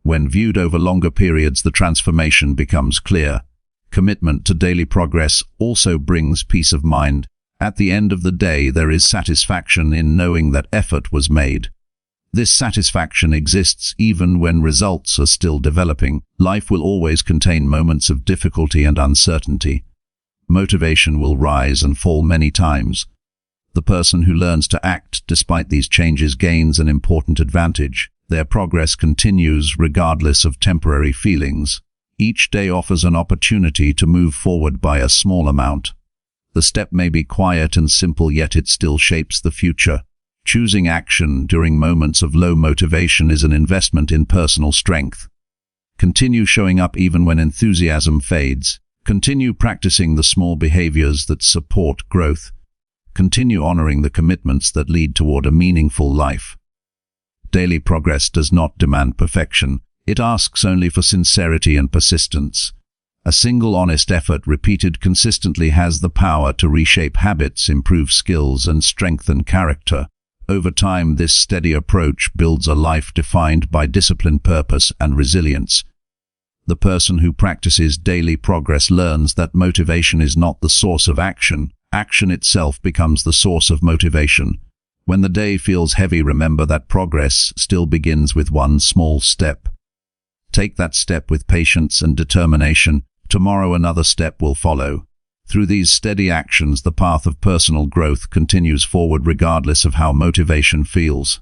Speaker 1: When viewed over longer periods, the transformation becomes clear. Commitment to daily progress also brings peace of mind. At the end of the day, there is satisfaction in knowing that effort was made. This satisfaction exists even when results are still developing. Life will always contain moments of difficulty and uncertainty. Motivation will rise and fall many times. The person who learns to act despite these changes gains an important advantage. Their progress continues regardless of temporary feelings. Each day offers an opportunity to move forward by a small amount. The step may be quiet and simple, yet it still shapes the future. Choosing action during moments of low motivation is an investment in personal strength. Continue showing up even when enthusiasm fades. Continue practicing the small behaviors that support growth. Continue honoring the commitments that lead toward a meaningful life. Daily progress does not demand perfection. It asks only for sincerity and persistence. A single honest effort repeated consistently has the power to reshape habits, improve skills, and strengthen character. Over time, this steady approach builds a life defined by discipline, purpose, and resilience. The person who practices daily progress learns that motivation is not the source of action. Action itself becomes the source of motivation. When the day feels heavy, remember that progress still begins with one small step. Take that step with patience and determination. Tomorrow another step will follow. Through these steady actions, the path of personal growth continues forward regardless of how motivation feels.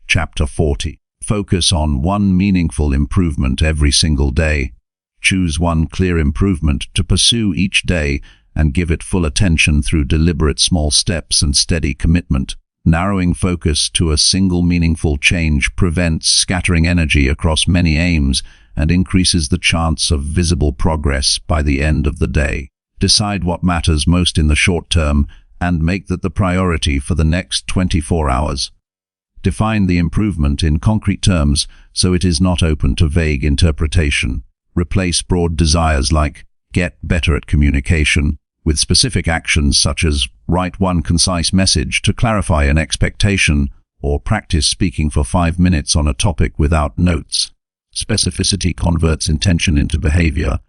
Speaker 1: Chapter 40. Focus on one meaningful improvement every single day. Choose one clear improvement to pursue each day and give it full attention through deliberate small steps and steady commitment. Narrowing focus to a single meaningful change prevents scattering energy across many aims and increases the chance of visible progress by the end of the day. Decide what matters most in the short term and make that the priority for the next 24 hours. Define the improvement in concrete terms so it is not open to vague interpretation. Replace broad desires like get better at communication with specific actions such as write one concise message to clarify an expectation or practice speaking for 5 minutes on a topic without notes. Specificity converts intention into behavior.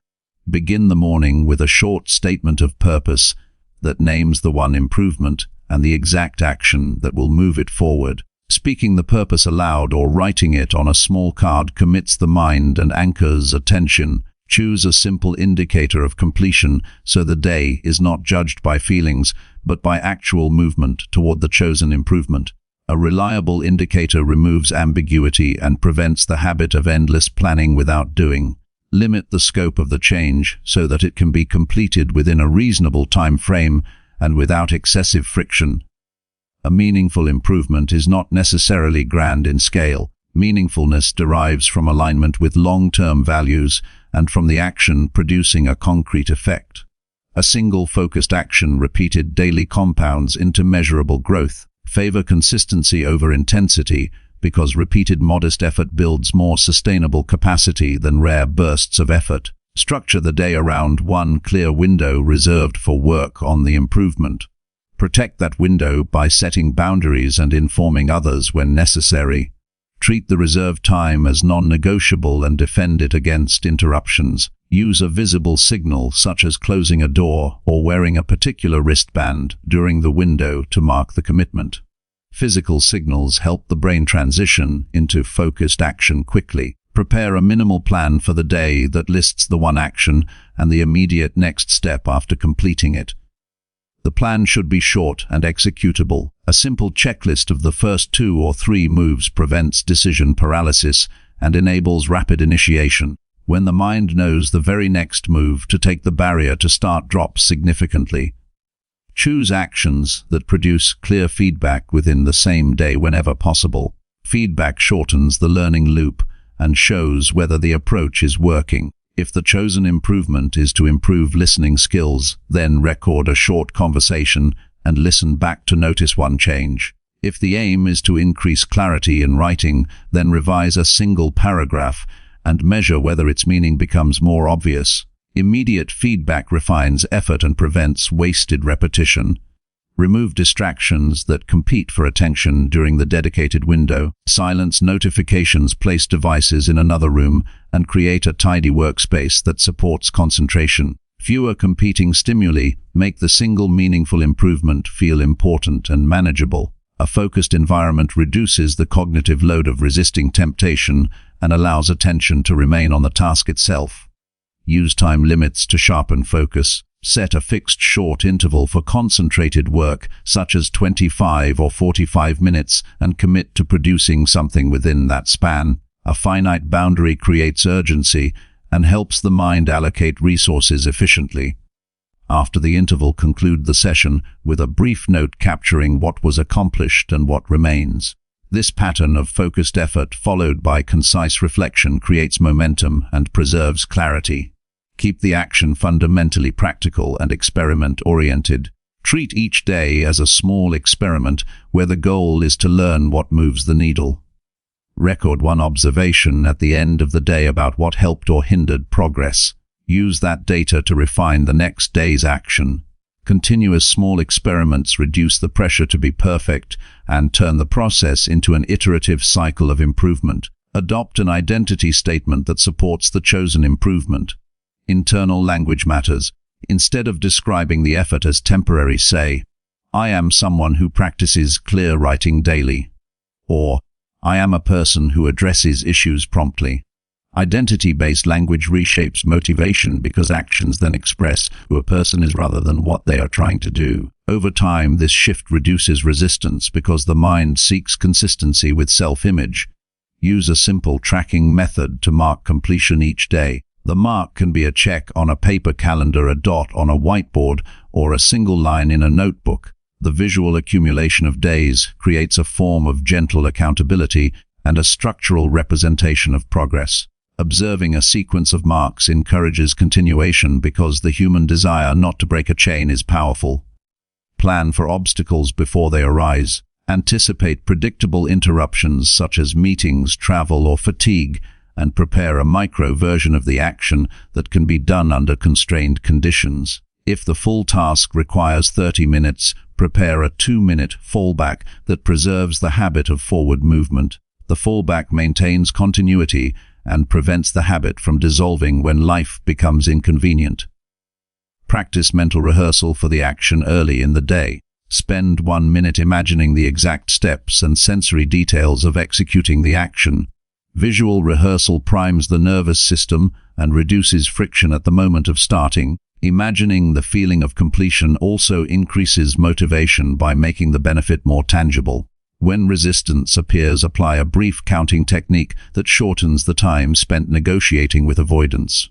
Speaker 1: Begin the morning with a short statement of purpose that names the one improvement and the exact action that will move it forward. Speaking the purpose aloud or writing it on a small card commits the mind and anchors attention. Choose a simple indicator of completion so the day is not judged by feelings but by actual movement toward the chosen improvement. A reliable indicator removes ambiguity and prevents the habit of endless planning without doing. Limit the scope of the change so that it can be completed within a reasonable time frame and without excessive friction. A meaningful improvement is not necessarily grand in scale. Meaningfulness derives from alignment with long-term values and from the action producing a concrete effect. A single focused action repeated daily compounds into measurable growth. Favor consistency over intensity because repeated modest effort builds more sustainable capacity than rare bursts of effort. Structure the day around one clear window reserved for work on the improvement. Protect that window by setting boundaries and informing others when necessary. Treat the reserved time as non-negotiable and defend it against interruptions. Use a visible signal such as closing a door or wearing a particular wristband during the window to mark the commitment. Physical signals help the brain transition into focused action quickly. Prepare a minimal plan for the day that lists the one action and the immediate next step after completing it. The plan should be short and executable. A simple checklist of the first 2 or 3 moves prevents decision paralysis and enables rapid initiation. When the mind knows the very next move to take, the barrier to start drops significantly. Choose actions that produce clear feedback within the same day whenever possible. Feedback shortens the learning loop and shows whether the approach is working. If the chosen improvement is to improve listening skills, then record a short conversation and listen back to notice one change. If the aim is to increase clarity in writing, then revise a single paragraph and measure whether its meaning becomes more obvious. Immediate feedback refines effort and prevents wasted repetition. Remove distractions that compete for attention during the dedicated window. Silence notifications, place devices in another room, and create a tidy workspace that supports concentration. Fewer competing stimuli make the single meaningful improvement feel important and manageable. A focused environment reduces the cognitive load of resisting temptation and allows attention to remain on the task itself. Use time limits to sharpen focus. Set a fixed short interval for concentrated work, such as 25 or 45 minutes, and commit to producing something within that span. A finite boundary creates urgency and helps the mind allocate resources efficiently. After the interval, conclude the session with a brief note capturing what was accomplished and what remains. This pattern of focused effort followed by concise reflection creates momentum and preserves clarity. Keep the action fundamentally practical and experiment-oriented. Treat each day as a small experiment where the goal is to learn what moves the needle. Record one observation at the end of the day about what helped or hindered progress. Use that data to refine the next day's action. Continuous small experiments reduce the pressure to be perfect and turn the process into an iterative cycle of improvement. Adopt an identity statement that supports the chosen improvement. Internal language matters. Instead of describing the effort as temporary, say, "I am someone who practices clear writing daily," or "I am a person who addresses issues promptly." Identity-based language reshapes motivation because actions then express who a person is rather than what they are trying to do. Over time, this shift reduces resistance because the mind seeks consistency with self-image. Use a simple tracking method to mark completion each day. The mark can be a check on a paper calendar, a dot on a whiteboard, or a single line in a notebook. The visual accumulation of days creates a form of gentle accountability and a structural representation of progress. Observing a sequence of marks encourages continuation because the human desire not to break a chain is powerful. Plan for obstacles before they arise. Anticipate predictable interruptions such as meetings, travel, or fatigue, and prepare a micro version of the action that can be done under constrained conditions. If the full task requires 30 minutes, prepare a 2-minute fallback that preserves the habit of forward movement. The fallback maintains continuity and prevents the habit from dissolving when life becomes inconvenient. Practice mental rehearsal for the action early in the day. Spend 1 minute imagining the exact steps and sensory details of executing the action. Visual rehearsal primes the nervous system and reduces friction at the moment of starting. Imagining the feeling of completion also increases motivation by making the benefit more tangible. When resistance appears, apply a brief counting technique that shortens the time spent negotiating with avoidance.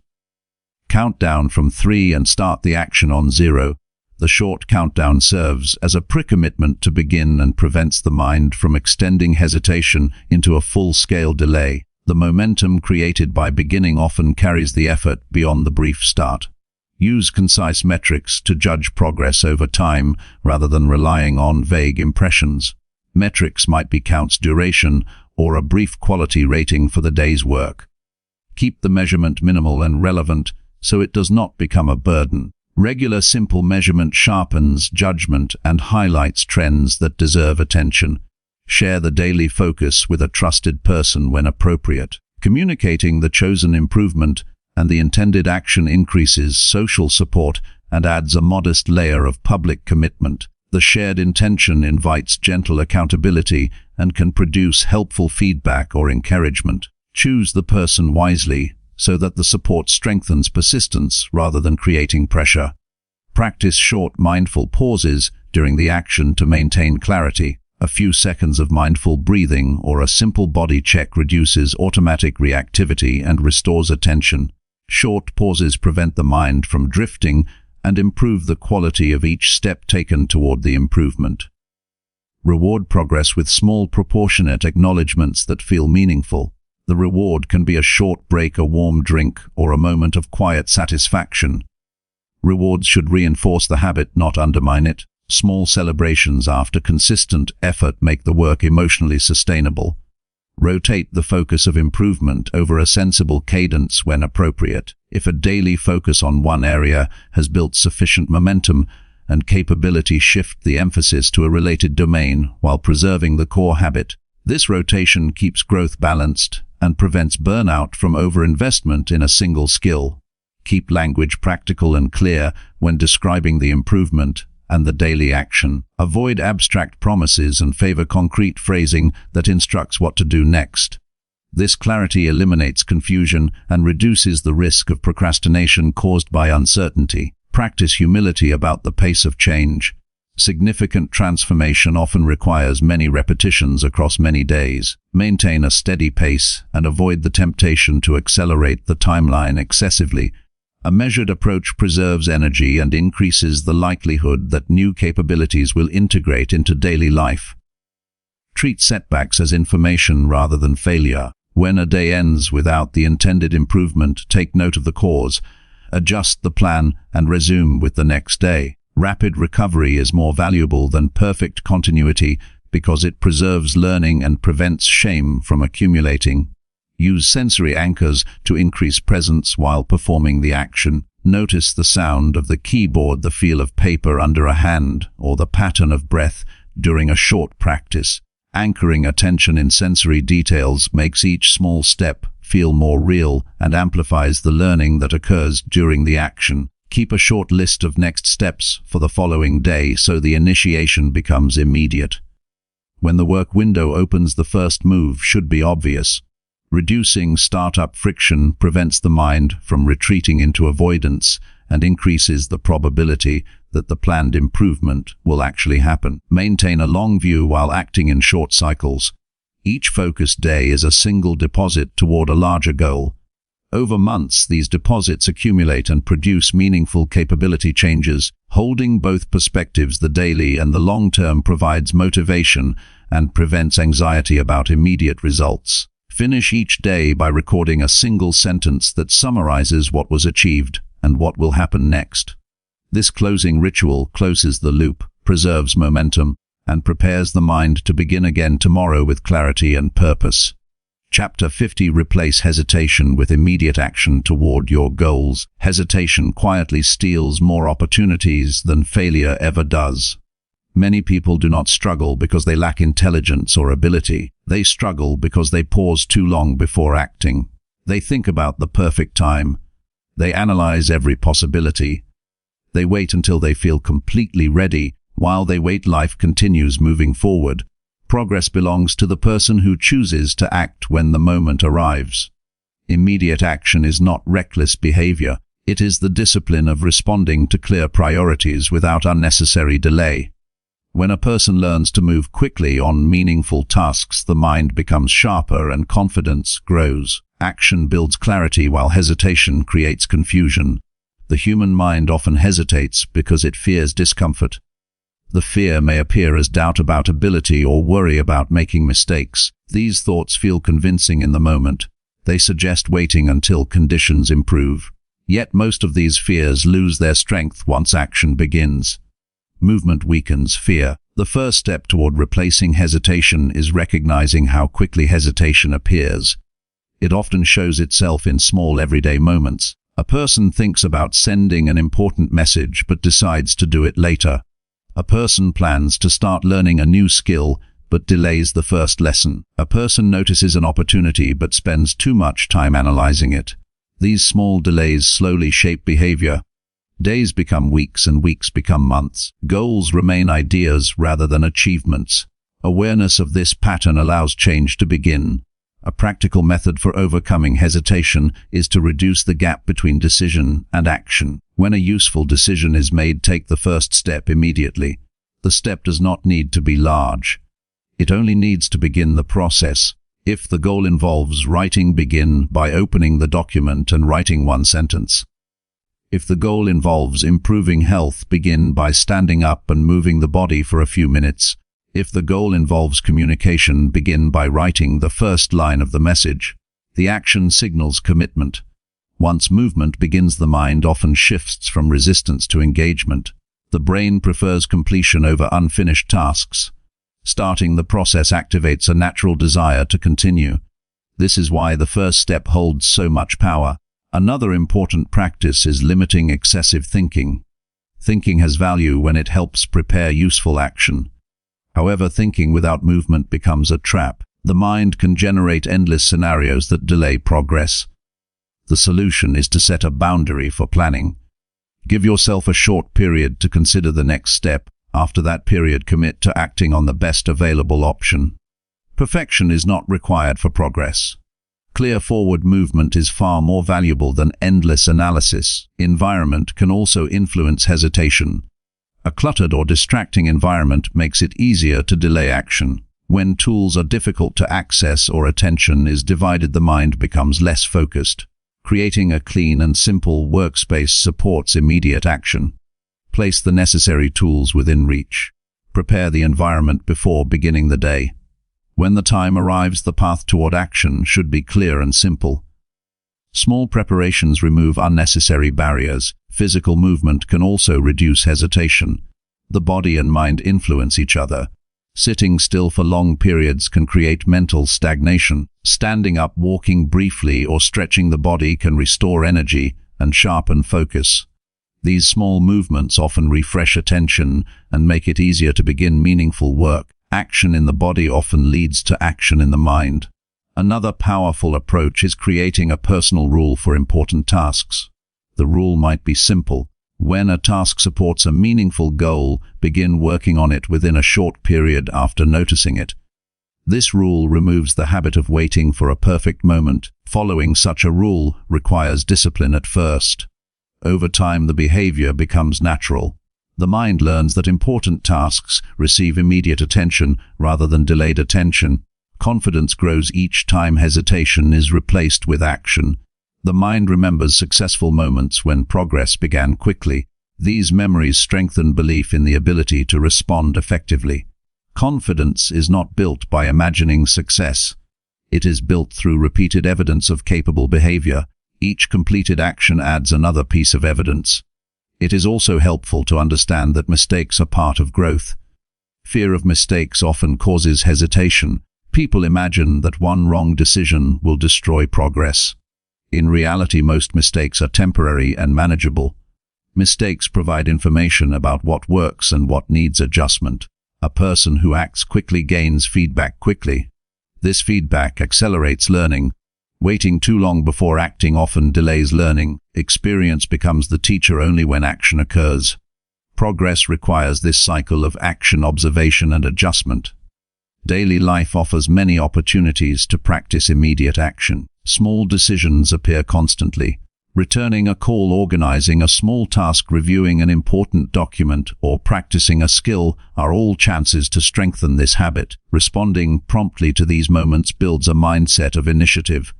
Speaker 1: Count down from 3 and start the action on 0. The short countdown serves as a pre-commitment to begin and prevents the mind from extending hesitation into a full-scale delay. The momentum created by beginning often carries the effort beyond the brief start. Use concise metrics to judge progress over time rather than relying on vague impressions. Metrics might be counts duration or a brief quality rating for the day's work. Keep the measurement minimal and relevant so it does not become a burden. Regular simple measurement sharpens judgment and highlights trends that deserve attention. Share the daily focus with a trusted person when appropriate. Communicating the chosen improvement and the intended action increases social support and adds a modest layer of public commitment. The shared intention invites gentle accountability and can produce helpful feedback or encouragement. Choose the person wisely so that the support strengthens persistence rather than creating pressure. Practice short mindful pauses during the action to maintain clarity. A few seconds of mindful breathing or a simple body check reduces automatic reactivity and restores attention. Short pauses prevent the mind from drifting and improve the quality of each step taken toward the improvement. Reward progress with small proportionate acknowledgements that feel meaningful. The reward can be a short break, a warm drink, or a moment of quiet satisfaction. Rewards should reinforce the habit, not undermine it. Small celebrations after consistent effort make the work emotionally sustainable. Rotate the focus of improvement over a sensible cadence when appropriate. If a daily focus on one area has built sufficient momentum and capability, shift the emphasis to a related domain while preserving the core habit. This rotation keeps growth balanced and prevents burnout from overinvestment in a single skill. Keep language practical and clear when describing the improvement and the daily action. Avoid abstract promises and favor concrete phrasing that instructs what to do next. This clarity eliminates confusion and reduces the risk of procrastination caused by uncertainty. Practice humility about the pace of change. Significant transformation often requires many repetitions across many days. Maintain a steady pace and avoid the temptation to accelerate the timeline excessively. A measured approach preserves energy and increases the likelihood that new capabilities will integrate into daily life. Treat setbacks as information rather than failure. When a day ends without the intended improvement, take note of the cause, adjust the plan, and resume with the next day. Rapid recovery is more valuable than perfect continuity because it preserves learning and prevents shame from accumulating. Use sensory anchors to increase presence while performing the action. Notice the sound of the keyboard, the feel of paper under a hand, or the pattern of breath during a short practice. Anchoring attention in sensory details makes each small step feel more real and amplifies the learning that occurs during the action. Keep a short list of next steps for the following day so the initiation becomes immediate. When the work window opens, the first move should be obvious. Reducing startup friction prevents the mind from retreating into avoidance and increases the probability that the planned improvement will actually happen. Maintain a long view while acting in short cycles. Each focused day is a single deposit toward a larger goal. Over months, these deposits accumulate and produce meaningful capability changes. Holding both perspectives, the daily and the long-term, provides motivation and prevents anxiety about immediate results. Finish each day by recording a single sentence that summarizes what was achieved and what will happen next. This closing ritual closes the loop, preserves momentum, and prepares the mind to begin again tomorrow with clarity and purpose. Chapter 50. Replace hesitation with immediate action toward your goals. Hesitation quietly steals more opportunities than failure ever does. Many people do not struggle because they lack intelligence or ability. They struggle because they pause too long before acting. They think about the perfect time. They analyze every possibility. They wait until they feel completely ready. While they wait, life continues moving forward. Progress belongs to the person who chooses to act when the moment arrives. Immediate action is not reckless behavior. It is the discipline of responding to clear priorities without unnecessary delay. When a person learns to move quickly on meaningful tasks, the mind becomes sharper and confidence grows. Action builds clarity while hesitation creates confusion. The human mind often hesitates because it fears discomfort. The fear may appear as doubt about ability or worry about making mistakes. These thoughts feel convincing in the moment. They suggest waiting until conditions improve. Yet most of these fears lose their strength once action begins. Movement weakens fear. The first step toward replacing hesitation is recognizing how quickly hesitation appears. It often shows itself in small everyday moments. A person thinks about sending an important message but decides to do it later. A person plans to start learning a new skill but delays the first lesson. A person notices an opportunity but spends too much time analyzing it. These small delays slowly shape behavior. Days become weeks and weeks become months. Goals remain ideas rather than achievements. Awareness of this pattern allows change to begin. A practical method for overcoming hesitation is to reduce the gap between decision and action. When a useful decision is made, take the first step immediately. The step does not need to be large. It only needs to begin the process. If the goal involves writing, begin by opening the document and writing one sentence. If the goal involves improving health, begin by standing up and moving the body for a few minutes. If the goal involves communication, begin by writing the first line of the message. The action signals commitment. Once movement begins, the mind often shifts from resistance to engagement. The brain prefers completion over unfinished tasks. Starting the process activates a natural desire to continue. This is why the first step holds so much power. Another important practice is limiting excessive thinking. Thinking has value when it helps prepare useful action. However, thinking without movement becomes a trap. The mind can generate endless scenarios that delay progress. The solution is to set a boundary for planning. Give yourself a short period to consider the next step. After that period, commit to acting on the best available option. Perfection is not required for progress. Clear forward movement is far more valuable than endless analysis. Environment can also influence hesitation. A cluttered or distracting environment makes it easier to delay action. When tools are difficult to access or attention is divided, the mind becomes less focused. Creating a clean and simple workspace supports immediate action. Place the necessary tools within reach. Prepare the environment before beginning the day. When the time arrives, the path toward action should be clear and simple. Small preparations remove unnecessary barriers. Physical movement can also reduce hesitation. The body and mind influence each other. Sitting still for long periods can create mental stagnation. Standing up, walking briefly, or stretching the body can restore energy and sharpen focus. These small movements often refresh attention and make it easier to begin meaningful work. Action in the body often leads to action in the mind. Another powerful approach is creating a personal rule for important tasks. The rule might be simple. When a task supports a meaningful goal, begin working on it within a short period after noticing it. This rule removes the habit of waiting for a perfect moment. Following such a rule requires discipline at first. Over time, the behavior becomes natural. The mind learns that important tasks receive immediate attention rather than delayed attention. Confidence grows each time hesitation is replaced with action. The mind remembers successful moments when progress began quickly. These memories strengthen belief in the ability to respond effectively. Confidence is not built by imagining success. It is built through repeated evidence of capable behavior. Each completed action adds another piece of evidence. It is also helpful to understand that mistakes are part of growth. Fear of mistakes often causes hesitation. People imagine that one wrong decision will destroy progress. In reality, most mistakes are temporary and manageable. Mistakes provide information about what works and what needs adjustment. A person who acts quickly gains feedback quickly. This feedback accelerates learning. Waiting too long before acting often delays learning. Experience becomes the teacher only when action occurs. Progress requires this cycle of action, observation, and adjustment. Daily life offers many opportunities to practice immediate action. Small decisions appear constantly. Returning a call, organizing a small task, reviewing an important document, or practicing a skill are all chances to strengthen this habit. Responding promptly to these moments builds a mindset of initiative.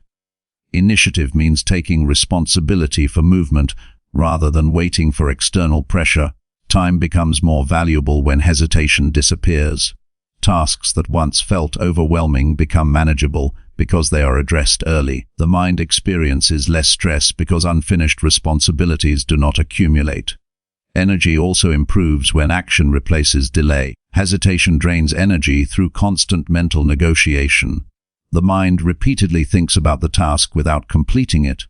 Speaker 1: Initiative means taking responsibility for movement rather than waiting for external pressure. Time becomes more valuable when hesitation disappears. Tasks that once felt overwhelming become manageable because they are addressed early. The mind experiences less stress because unfinished responsibilities do not accumulate. Energy also improves when action replaces delay. Hesitation drains energy through constant mental negotiation. The mind repeatedly thinks about the task without completing it.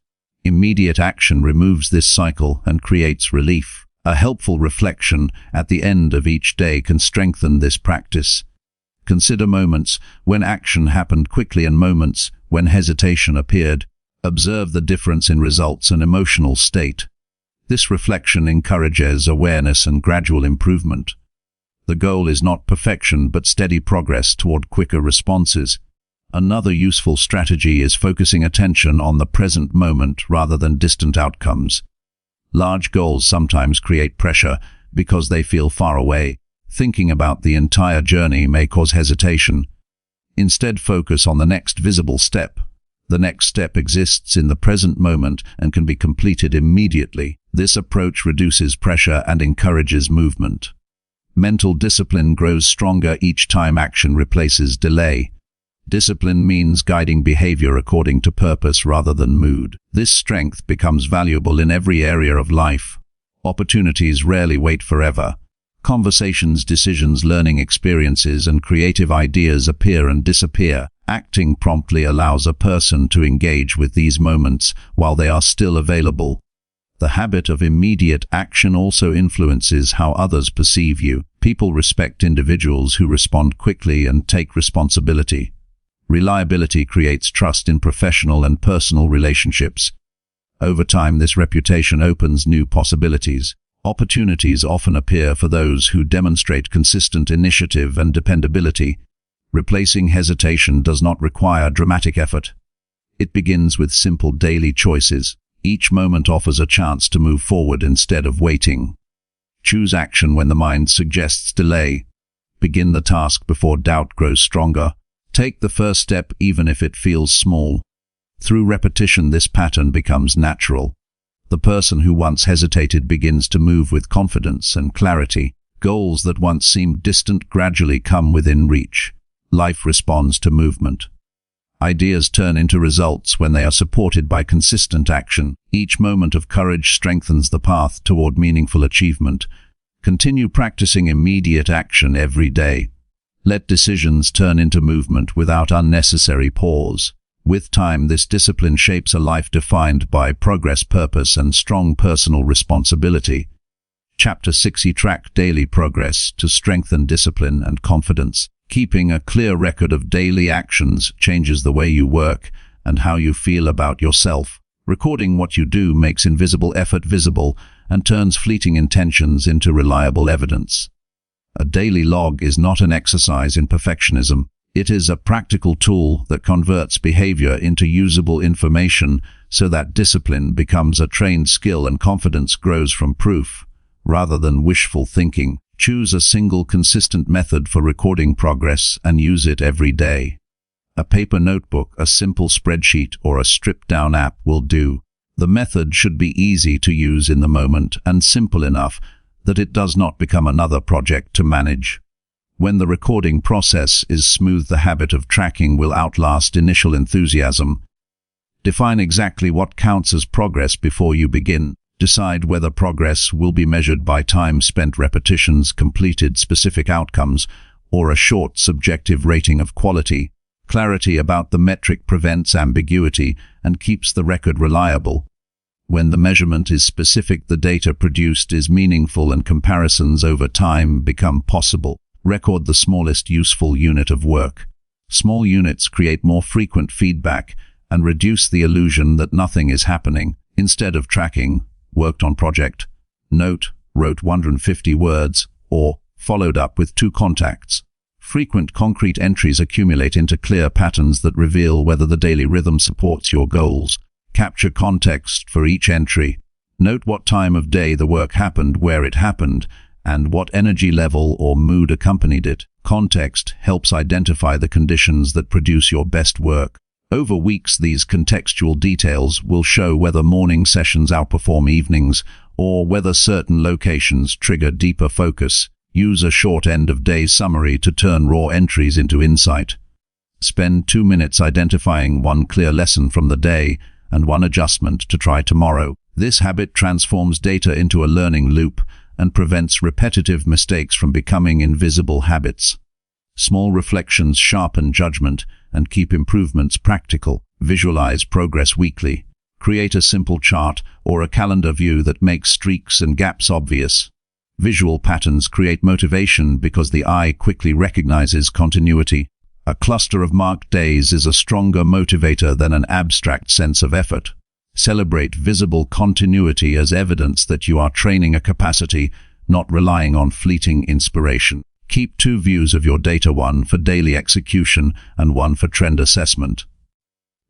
Speaker 1: Immediate action removes this cycle and creates relief. A helpful reflection at the end of each day can strengthen this practice. Consider moments when action happened quickly and moments when hesitation appeared. Observe the difference in results and emotional state. This reflection encourages awareness and gradual improvement. The goal is not perfection but steady progress toward quicker responses. Another useful strategy is focusing attention on the present moment rather than distant outcomes. Large goals sometimes create pressure because they feel far away. Thinking about the entire journey may cause hesitation. Instead, focus on the next visible step. The next step exists in the present moment and can be completed immediately. This approach reduces pressure and encourages movement. Mental discipline grows stronger each time action replaces delay. Discipline means guiding behavior according to purpose rather than mood. This strength becomes valuable in every area of life. Opportunities rarely wait forever. Conversations, decisions, learning experiences, and creative ideas appear and disappear. Acting promptly allows a person to engage with these moments while they are still available. The habit of immediate action also influences how others perceive you. People respect individuals who respond quickly and take responsibility. Reliability creates trust in professional and personal relationships. Over time, this reputation opens new possibilities. Opportunities often appear for those who demonstrate consistent initiative and dependability. Replacing hesitation does not require dramatic effort. It begins with simple daily choices. Each moment offers a chance to move forward instead of waiting. Choose action when the mind suggests delay. Begin the task before doubt grows stronger. Take the first step even if it feels small. Through repetition, this pattern becomes natural. The person who once hesitated begins to move with confidence and clarity. Goals that once seemed distant gradually come within reach. Life responds to movement. Ideas turn into results when they are supported by consistent action. Each moment of courage strengthens the path toward meaningful achievement. Continue practicing immediate action every day. Let decisions turn into movement without unnecessary pause. With time, this discipline shapes a life defined by progress, purpose, and strong personal responsibility. Chapter 6: Track daily progress to strengthen discipline and confidence. Keeping a clear record of daily actions changes the way you work and how you feel about yourself. Recording what you do makes invisible effort visible and turns fleeting intentions into reliable evidence. A daily log is not an exercise in perfectionism. It is a practical tool that converts behavior into usable information so that discipline becomes a trained skill and confidence grows from proof, rather than wishful thinking. Choose a single consistent method for recording progress and use it every day. A paper notebook, a simple spreadsheet, or a stripped-down app will do. The method should be easy to use in the moment and simple enough that it does not become another project to manage. When the recording process is smooth, the habit of tracking will outlast initial enthusiasm. Define exactly what counts as progress before you begin. Decide whether progress will be measured by time spent, repetitions completed, specific outcomes, or a short subjective rating of quality. Clarity about the metric prevents ambiguity and keeps the record reliable. When the measurement is specific, the data produced is meaningful and comparisons over time become possible. Record the smallest useful unit of work. Small units create more frequent feedback and reduce the illusion that nothing is happening. Instead of tracking, worked on project, note, wrote 150 words, or followed up with 2 contacts. Frequent concrete entries accumulate into clear patterns that reveal whether the daily rhythm supports your goals. Capture context for each entry. Note what time of day the work happened, where it happened, and what energy level or mood accompanied it. Context helps identify the conditions that produce your best work. Over weeks, these contextual details will show whether morning sessions outperform evenings or whether certain locations trigger deeper focus. Use a short end-of-day summary to turn raw entries into insight. Spend 2 minutes identifying one clear lesson from the day and one adjustment to try tomorrow. This habit transforms data into a learning loop and prevents repetitive mistakes from becoming invisible habits. Small reflections sharpen judgment and keep improvements practical. Visualize progress weekly. Create a simple chart or a calendar view that makes streaks and gaps obvious. Visual patterns create motivation because the eye quickly recognizes continuity. A cluster of marked days is a stronger motivator than an abstract sense of effort. Celebrate visible continuity as evidence that you are training a capacity, not relying on fleeting inspiration. Keep 2 views of your data, one for daily execution and one for trend assessment.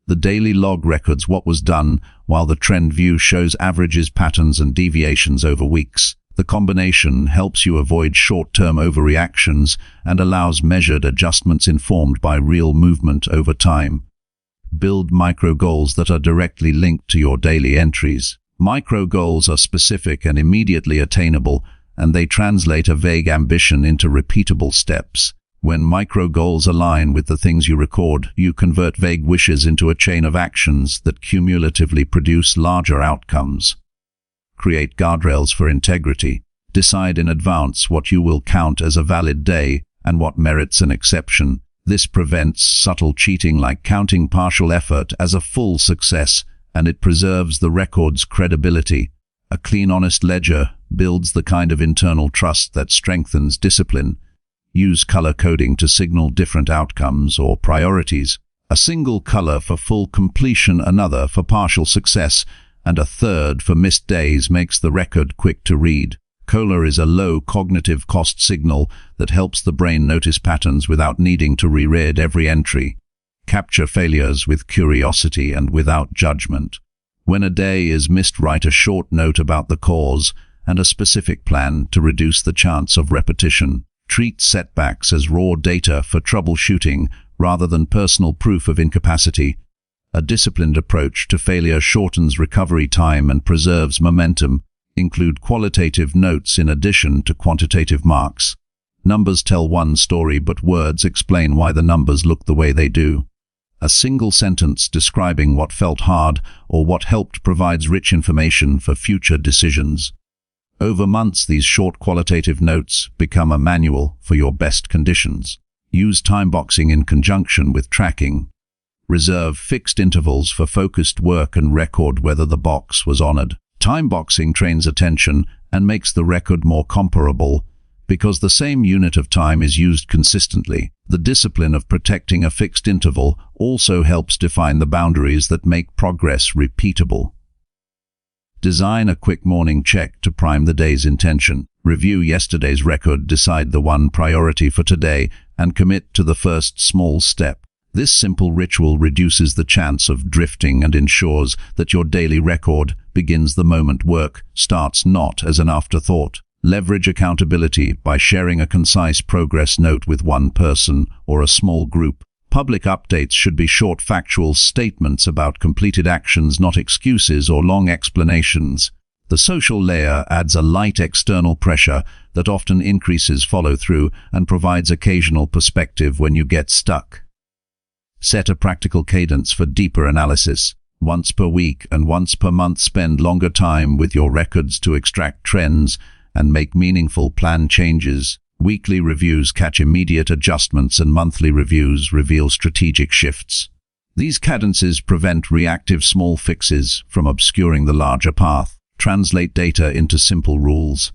Speaker 1: The daily log records what was done, while the trend view shows averages, patterns, and deviations over weeks. The combination helps you avoid short-term overreactions and allows measured adjustments informed by real movement over time. Build micro goals that are directly linked to your daily entries. Micro goals are specific and immediately attainable, and they translate a vague ambition into repeatable steps. When micro goals align with the things you record, you convert vague wishes into a chain of actions that cumulatively produce larger outcomes. Create guardrails for integrity. Decide in advance what you will count as a valid day and what merits an exception. This prevents subtle cheating like counting partial effort as a full success, and it preserves the record's credibility. A clean, honest ledger builds the kind of internal trust that strengthens discipline. Use color coding to signal different outcomes or priorities. A single color for full completion, another for partial success, and a third for missed days makes the record quick to read. Color is a low cognitive cost signal that helps the brain notice patterns without needing to reread every entry. Capture failures with curiosity and without judgment. When a day is missed, write a short note about the cause and a specific plan to reduce the chance of repetition. Treat setbacks as raw data for troubleshooting rather than personal proof of incapacity. A disciplined approach to failure shortens recovery time and preserves momentum. Include qualitative notes in addition to quantitative marks. Numbers tell one story, but words explain why the numbers look the way they do. A single sentence describing what felt hard or what helped provides rich information for future decisions. Over months, these short qualitative notes become a manual for your best conditions. Use time boxing in conjunction with tracking. Reserve fixed intervals for focused work and record whether the box was honored. Time boxing trains attention and makes the record more comparable because the same unit of time is used consistently. The discipline of protecting a fixed interval also helps define the boundaries that make progress repeatable. Design a quick morning check to prime the day's intention. Review yesterday's record, decide the one priority for today, and commit to the first small step. This simple ritual reduces the chance of drifting and ensures that your daily record begins the moment work starts, not as an afterthought. Leverage accountability by sharing a concise progress note with one person or a small group. Public updates should be short factual statements about completed actions, not excuses or long explanations. The social layer adds a light external pressure that often increases follow-through and provides occasional perspective when you get stuck. Set a practical cadence for deeper analysis. Once per week and once per month, spend longer time with your records to extract trends and make meaningful plan changes. Weekly reviews catch immediate adjustments and monthly reviews reveal strategic shifts. These cadences prevent reactive small fixes from obscuring the larger path. Translate data into simple rules.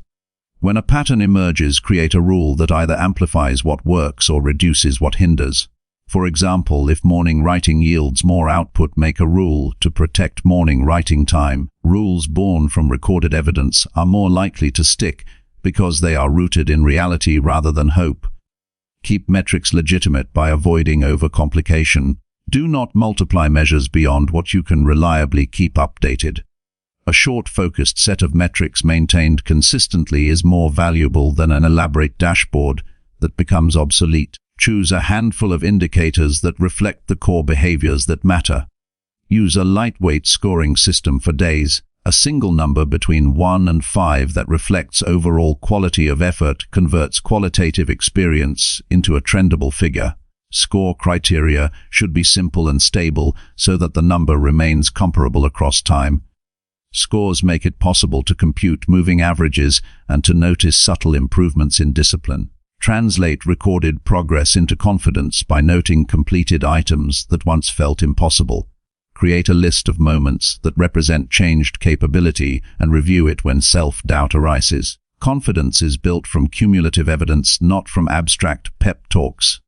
Speaker 1: When a pattern emerges, create a rule that either amplifies what works or reduces what hinders. For example, if morning writing yields more output, make a rule to protect morning writing time. Rules born from recorded evidence are more likely to stick because they are rooted in reality rather than hope. Keep metrics legitimate by avoiding overcomplication. Do not multiply measures beyond what you can reliably keep updated. A short, focused set of metrics maintained consistently is more valuable than an elaborate dashboard that becomes obsolete. Choose a handful of indicators that reflect the core behaviors that matter. Use a lightweight scoring system for days. A single number between 1 and 5 that reflects overall quality of effort converts qualitative experience into a trendable figure. Score criteria should be simple and stable so that the number remains comparable across time. Scores make it possible to compute moving averages and to notice subtle improvements in discipline. Translate recorded progress into confidence by noting completed items that once felt impossible. Create a list of moments that represent changed capability and review it when self-doubt arises. Confidence is built from cumulative evidence, not from abstract pep talks.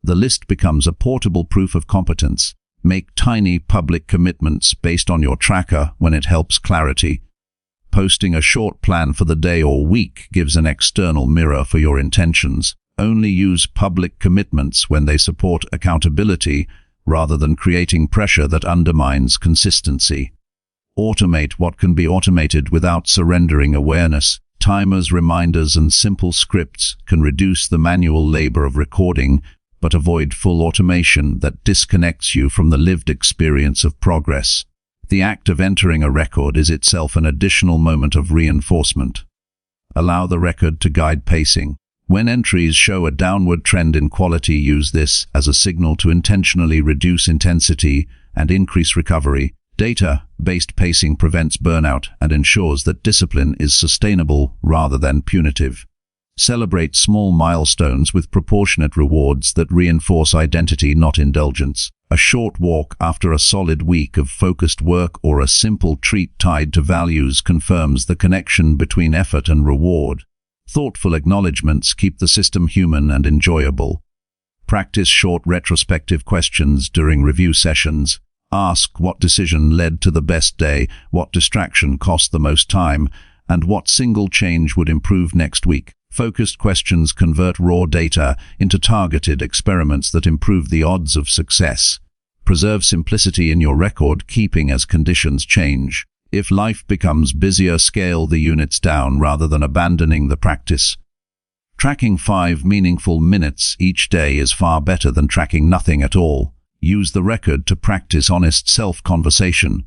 Speaker 1: The list becomes a portable proof of competence. Make tiny public commitments based on your tracker when it helps clarity. Posting a short plan for the day or week gives an external mirror for your intentions. Only use public commitments when they support accountability rather than creating pressure that undermines consistency. Automate what can be automated without surrendering awareness. Timers, reminders, and simple scripts can reduce the manual labor of recording, but avoid full automation that disconnects you from the lived experience of progress. The act of entering a record is itself an additional moment of reinforcement. Allow the record to guide pacing. When entries show a downward trend in quality, use this as a signal to intentionally reduce intensity and increase recovery. Data-based pacing prevents burnout and ensures that discipline is sustainable rather than punitive. Celebrate small milestones with proportionate rewards that reinforce identity, not indulgence. A short walk after a solid week of focused work or a simple treat tied to values confirms the connection between effort and reward. Thoughtful acknowledgements keep the system human and enjoyable. Practice short retrospective questions during review sessions. Ask what decision led to the best day, what distraction cost the most time, and what single change would improve next week. Focused questions convert raw data into targeted experiments that improve the odds of success. Preserve simplicity in your record keeping as conditions change. If life becomes busier, scale the units down rather than abandoning the practice. Tracking 5 meaningful minutes each day is far better than tracking nothing at all. Use the record to practice honest self-conversation.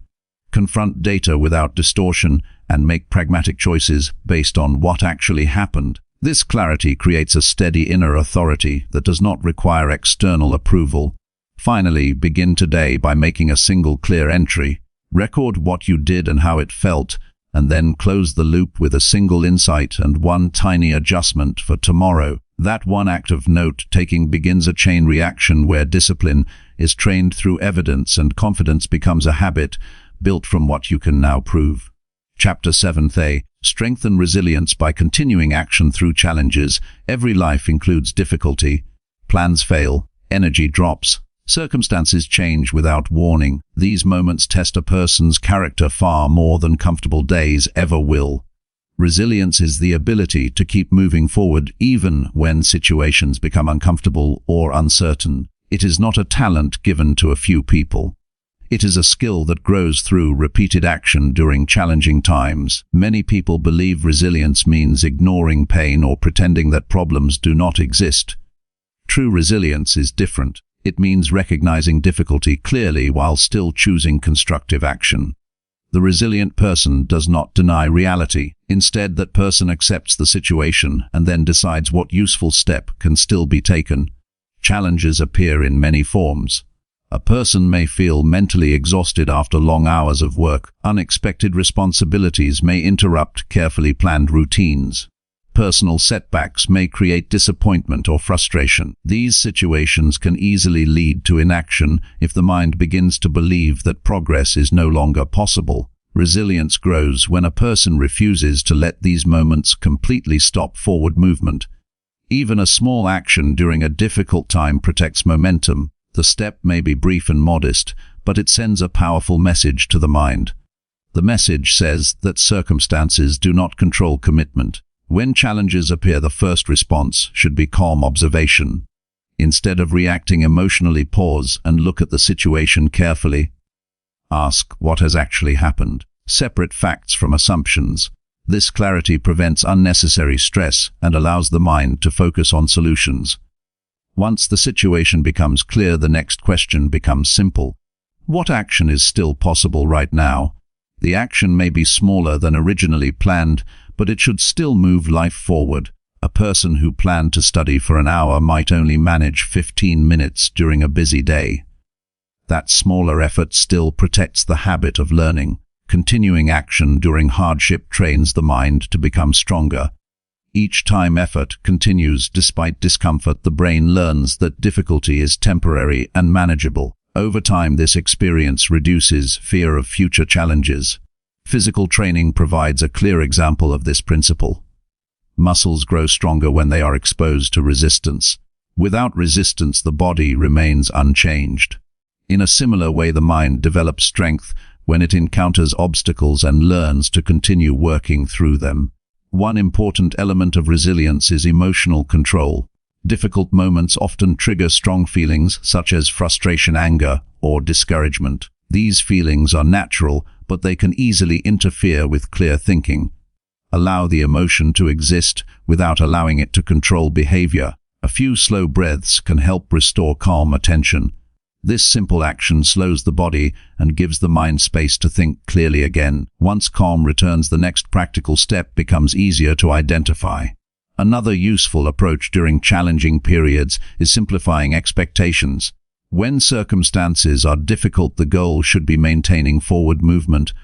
Speaker 1: Confront data without distortion and make pragmatic choices based on what actually happened. This clarity creates a steady inner authority that does not require external approval. Finally, begin today by making a single clear entry. Record what you did and how it felt, and then close the loop with a single insight and one tiny adjustment for tomorrow. That one act of note-taking begins a chain reaction where discipline is trained through evidence and confidence becomes a habit built from what you can now prove. Chapter 7a. Strengthen resilience by continuing action through challenges. Every life includes difficulty. Plans fail. Energy drops. Circumstances change without warning. These moments test a person's character far more than comfortable days ever will. Resilience is the ability to keep moving forward even when situations become uncomfortable or uncertain. It is not a talent given to a few people. It is a skill that grows through repeated action during challenging times. Many people believe resilience means ignoring pain or pretending that problems do not exist. True resilience is different. It means recognizing difficulty clearly while still choosing constructive action. The resilient person does not deny reality. Instead, that person accepts the situation and then decides what useful step can still be taken. Challenges appear in many forms. A person may feel mentally exhausted after long hours of work. Unexpected responsibilities may interrupt carefully planned routines. Personal setbacks may create disappointment or frustration. These situations can easily lead to inaction if the mind begins to believe that progress is no longer possible. Resilience grows when a person refuses to let these moments completely stop forward movement. Even a small action during a difficult time protects momentum. The step may be brief and modest, but it sends a powerful message to the mind. The message says that circumstances do not control commitment. When challenges appear, the first response should be calm observation. Instead of reacting emotionally, pause and look at the situation carefully. Ask what has actually happened. Separate facts from assumptions. This clarity prevents unnecessary stress and allows the mind to focus on solutions. Once the situation becomes clear, the next question becomes simple. What action is still possible right now? The action may be smaller than originally planned, but it should still move life forward. A person who planned to study for an hour might only manage 15 minutes during a busy day. That smaller effort still protects the habit of learning. Continuing action during hardship trains the mind to become stronger. Each time effort continues despite discomfort, the brain learns that difficulty is temporary and manageable. Over time, this experience reduces fear of future challenges. Physical training provides a clear example of this principle. Muscles grow stronger when they are exposed to resistance. Without resistance, the body remains unchanged. In a similar way, the mind develops strength when it encounters obstacles and learns to continue working through them. One important element of resilience is emotional control. Difficult moments often trigger strong feelings such as frustration, anger, or discouragement. These feelings are natural, but they can easily interfere with clear thinking. Allow the emotion to exist without allowing it to control behavior. A few slow breaths can help restore calm attention. This simple action slows the body and gives the mind space to think clearly again. Once calm returns, the next practical step becomes easier to identify. Another useful approach during challenging periods is simplifying expectations. When circumstances are difficult, the goal should be maintaining forward movement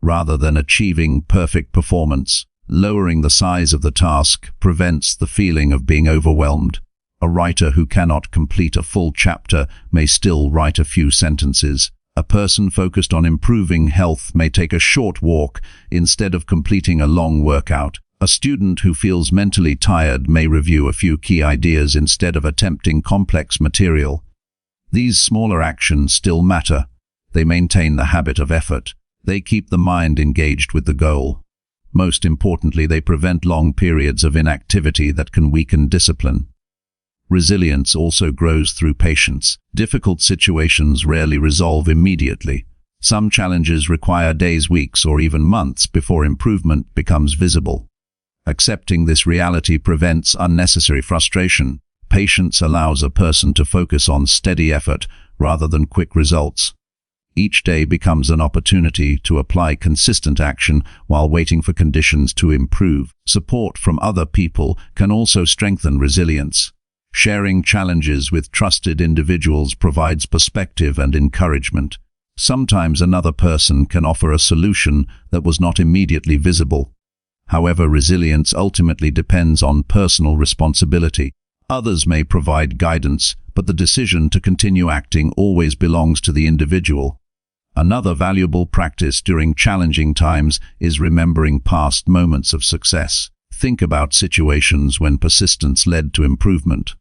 Speaker 1: rather than achieving perfect performance. Lowering the size of the task prevents the feeling of being overwhelmed. A writer who cannot complete a full chapter may still write a few sentences. A person focused on improving health may take a short walk instead of completing a long workout. A student who feels mentally tired may review a few key ideas instead of attempting complex material. These smaller actions still matter. They maintain the habit of effort. They keep the mind engaged with the goal. Most importantly, they prevent long periods of inactivity that can weaken discipline. Resilience also grows through patience. Difficult situations rarely resolve immediately. Some challenges require days, weeks, or even months before improvement becomes visible. Accepting this reality prevents unnecessary frustration. Patience allows a person to focus on steady effort rather than quick results. Each day becomes an opportunity to apply consistent action while waiting for conditions to improve. Support from other people can also strengthen resilience. Sharing challenges with trusted individuals provides perspective and encouragement. Sometimes another person can offer a solution that was not immediately visible. However, resilience ultimately depends on personal responsibility. Others may provide guidance, but the decision to continue acting always belongs to the individual. Another valuable practice during challenging times is remembering past moments of success. Think about situations when persistence led to improvement.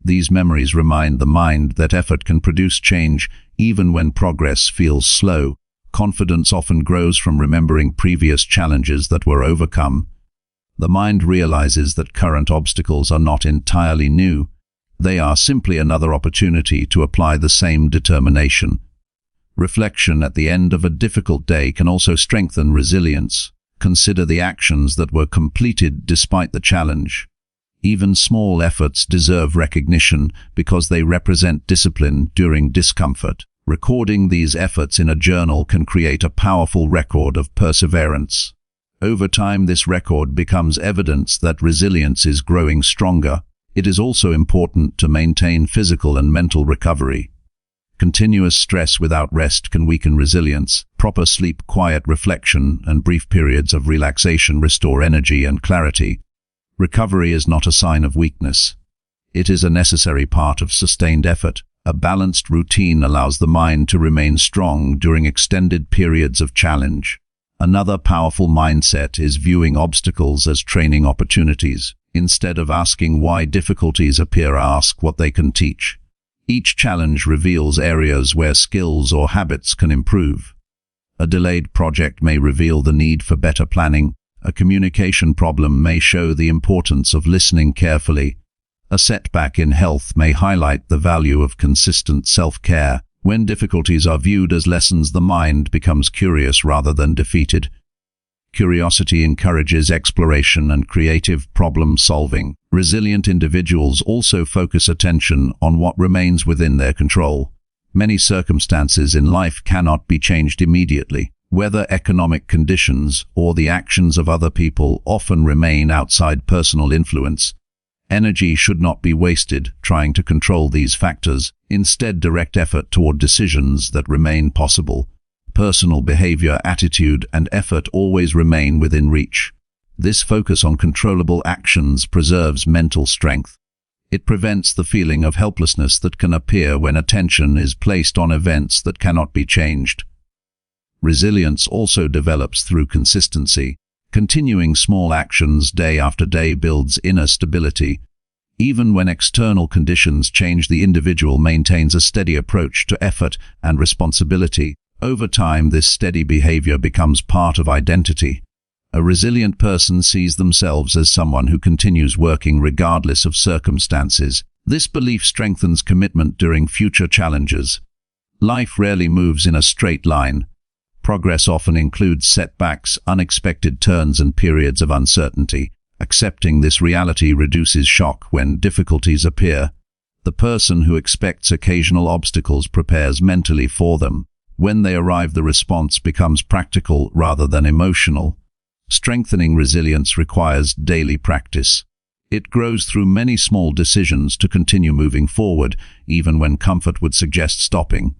Speaker 1: These memories remind the mind that effort can produce change even when progress feels slow. Confidence often grows from remembering previous challenges that were overcome. The mind realizes that current obstacles are not entirely new. They are simply another opportunity to apply the same determination. Reflection at the end of a difficult day can also strengthen resilience. Consider the actions that were completed despite the challenge. Even small efforts deserve recognition because they represent discipline during discomfort. Recording these efforts in a journal can create a powerful record of perseverance. Over time, this record becomes evidence that resilience is growing stronger. It is also important to maintain physical and mental recovery. Continuous stress without rest can weaken resilience. Proper sleep, quiet reflection, and brief periods of relaxation restore energy and clarity. Recovery is not a sign of weakness. It is a necessary part of sustained effort. A balanced routine allows the mind to remain strong during extended periods of challenge. Another powerful mindset is viewing obstacles as training opportunities. Instead of asking why difficulties appear, ask what they can teach. Each challenge reveals areas where skills or habits can improve. A delayed project may reveal the need for better planning. A communication problem may show the importance of listening carefully. A setback in health may highlight the value of consistent self-care. When difficulties are viewed as lessons, the mind becomes curious rather than defeated. Curiosity encourages exploration and creative problem-solving. Resilient individuals also focus attention on what remains within their control. Many circumstances in life cannot be changed immediately. Whether economic conditions or the actions of other people often remain outside personal influence. Energy should not be wasted trying to control these factors. Instead, direct effort toward decisions that remain possible. Personal behavior, attitude, and effort always remain within reach. This focus on controllable actions preserves mental strength. It prevents the feeling of helplessness that can appear when attention is placed on events that cannot be changed. Resilience also develops through consistency. Continuing small actions day after day builds inner stability. Even when external conditions change, the individual maintains a steady approach to effort and responsibility. Over time, this steady behavior becomes part of identity. A resilient person sees themselves as someone who continues working regardless of circumstances. This belief strengthens commitment during future challenges. Life rarely moves in a straight line. Progress often includes setbacks, unexpected turns, and periods of uncertainty. Accepting this reality reduces shock when difficulties appear. The person who expects occasional obstacles prepares mentally for them. When they arrive, the response becomes practical rather than emotional. Strengthening resilience requires daily practice. It grows through many small decisions to continue moving forward, even when comfort would suggest stopping.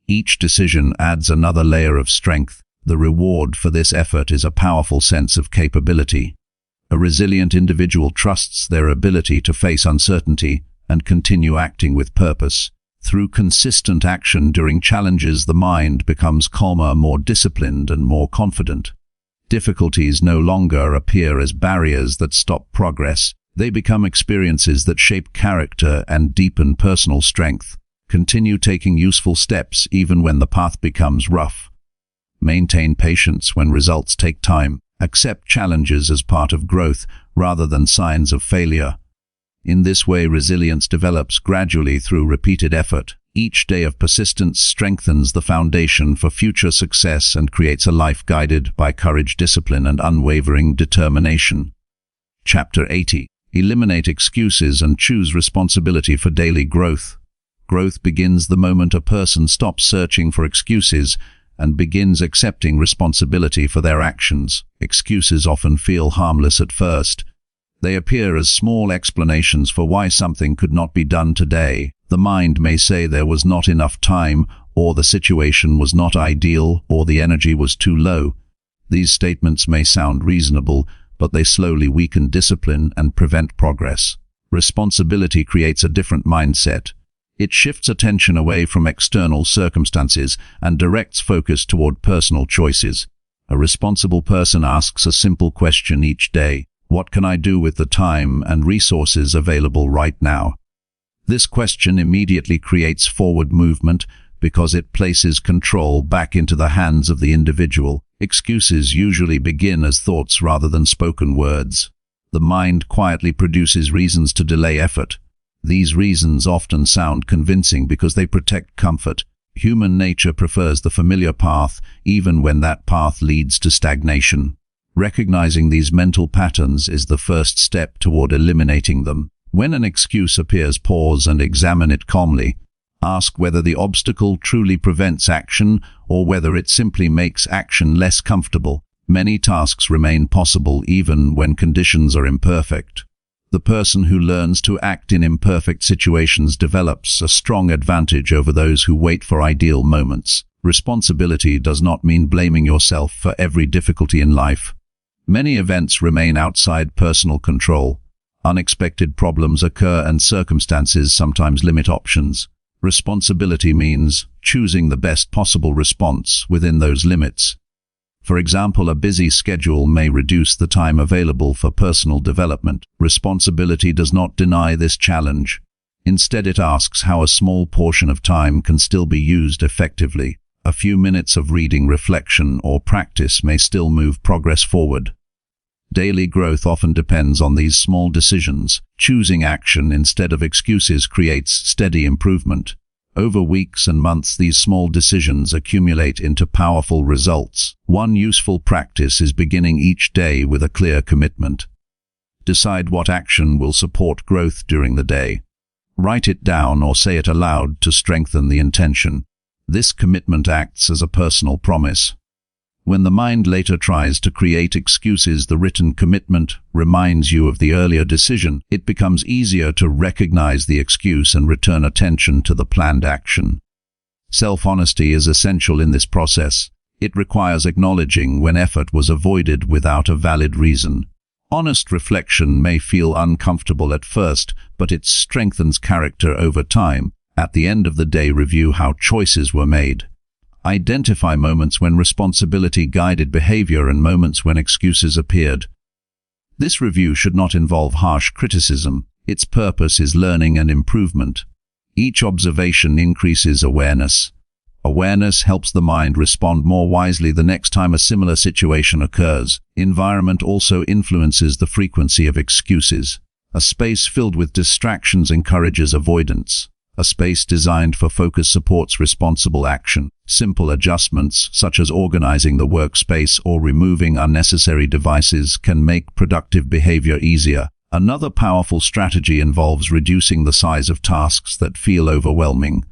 Speaker 1: Each decision adds another layer of strength. The reward for this effort is a powerful sense of capability. A resilient individual trusts their ability to face uncertainty and continue acting with purpose. Through consistent action during challenges, the mind becomes calmer, more disciplined, and more confident. Difficulties no longer appear as barriers that stop progress. They become experiences that shape character and deepen personal strength. Continue taking useful steps even when the path becomes rough. Maintain patience when results take time. Accept challenges as part of growth rather than signs of failure. In this way, resilience develops gradually through repeated effort. Each day of persistence strengthens the foundation for future success and creates a life guided by courage, discipline, and unwavering determination. Chapter 80. Eliminate excuses and choose responsibility for daily growth. Growth begins the moment a person stops searching for excuses and begins accepting responsibility for their actions. Excuses often feel harmless at first. They appear as small explanations for why something could not be done today. The mind may say there was not enough time, or the situation was not ideal, or the energy was too low. These statements may sound reasonable, but they slowly weaken discipline and prevent progress. Responsibility creates a different mindset. It shifts attention away from external circumstances and directs focus toward personal choices. A responsible person asks a simple question each day: what can I do with the time and resources available right now? This question immediately creates forward movement because it places control back into the hands of the individual. Excuses usually begin as thoughts rather than spoken words. The mind quietly produces reasons to delay effort. These reasons often sound convincing because they protect comfort. Human nature prefers the familiar path, even when that path leads to stagnation. Recognizing these mental patterns is the first step toward eliminating them. When an excuse appears, pause and examine it calmly. Ask whether the obstacle truly prevents action or whether it simply makes action less comfortable. Many tasks remain possible even when conditions are imperfect. The person who learns to act in imperfect situations develops a strong advantage over those who wait for ideal moments. Responsibility does not mean blaming yourself for every difficulty in life. Many events remain outside personal control. Unexpected problems occur and circumstances sometimes limit options. Responsibility means choosing the best possible response within those limits. For example, a busy schedule may reduce the time available for personal development. Responsibility does not deny this challenge. Instead, it asks how a small portion of time can still be used effectively. A few minutes of reading, reflection, or practice may still move progress forward. Daily growth often depends on these small decisions. Choosing action instead of excuses creates steady improvement. Over weeks and months, these small decisions accumulate into powerful results. One useful practice is beginning each day with a clear commitment. Decide what action will support growth during the day. Write it down or say it aloud to strengthen the intention. This commitment acts as a personal promise. When the mind later tries to create excuses, the written commitment reminds you of the earlier decision. It becomes easier to recognize the excuse and return attention to the planned action. Self-honesty is essential in this process. It requires acknowledging when effort was avoided without a valid reason. Honest reflection may feel uncomfortable at first, but it strengthens character over time. At the end of the day, review how choices were made. Identify moments when responsibility guided behavior and moments when excuses appeared. This review should not involve harsh criticism. Its purpose is learning and improvement. Each observation increases awareness. Awareness helps the mind respond more wisely the next time a similar situation occurs. Environment also influences the frequency of excuses. A space filled with distractions encourages avoidance. A space designed for focus supports responsible action. Simple adjustments, such as organizing the workspace or removing unnecessary devices, can make productive behavior easier. Another powerful strategy involves reducing the size of tasks that feel overwhelming.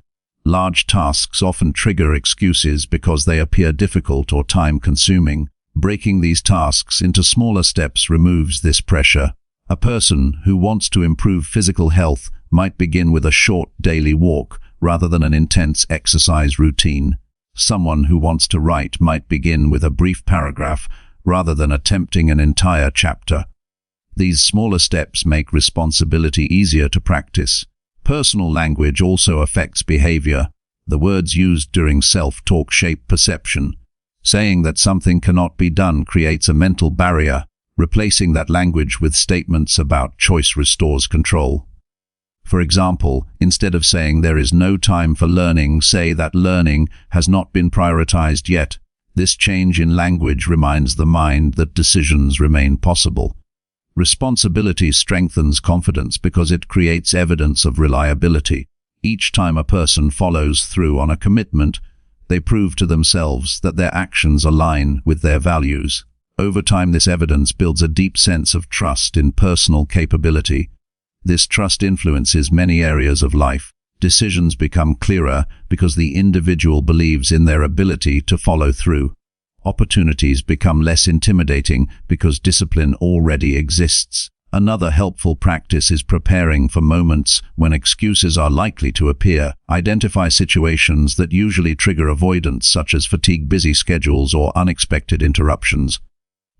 Speaker 1: Large tasks often trigger excuses because they appear difficult or time-consuming. Breaking these tasks into smaller steps removes this pressure. A person who wants to improve physical health might begin with a short daily walk rather than an intense exercise routine. Someone who wants to write might begin with a brief paragraph rather than attempting an entire chapter. These smaller steps make responsibility easier to practice. Personal language also affects behavior. The words used during self-talk shape perception. Saying that something cannot be done creates a mental barrier. Replacing that language with statements about choice restores control. For example, instead of saying there is no time for learning, say that learning has not been prioritized yet. This change in language reminds the mind that decisions remain possible. Responsibility strengthens confidence because it creates evidence of reliability. Each time a person follows through on a commitment, they prove to themselves that their actions align with their values. Over time, this evidence builds a deep sense of trust in personal capability. This trust influences many areas of life. Decisions become clearer because the individual believes in their ability to follow through. Opportunities become less intimidating because discipline already exists. Another helpful practice is preparing for moments when excuses are likely to appear. Identify situations that usually trigger avoidance, such as fatigue, busy schedules, or unexpected interruptions.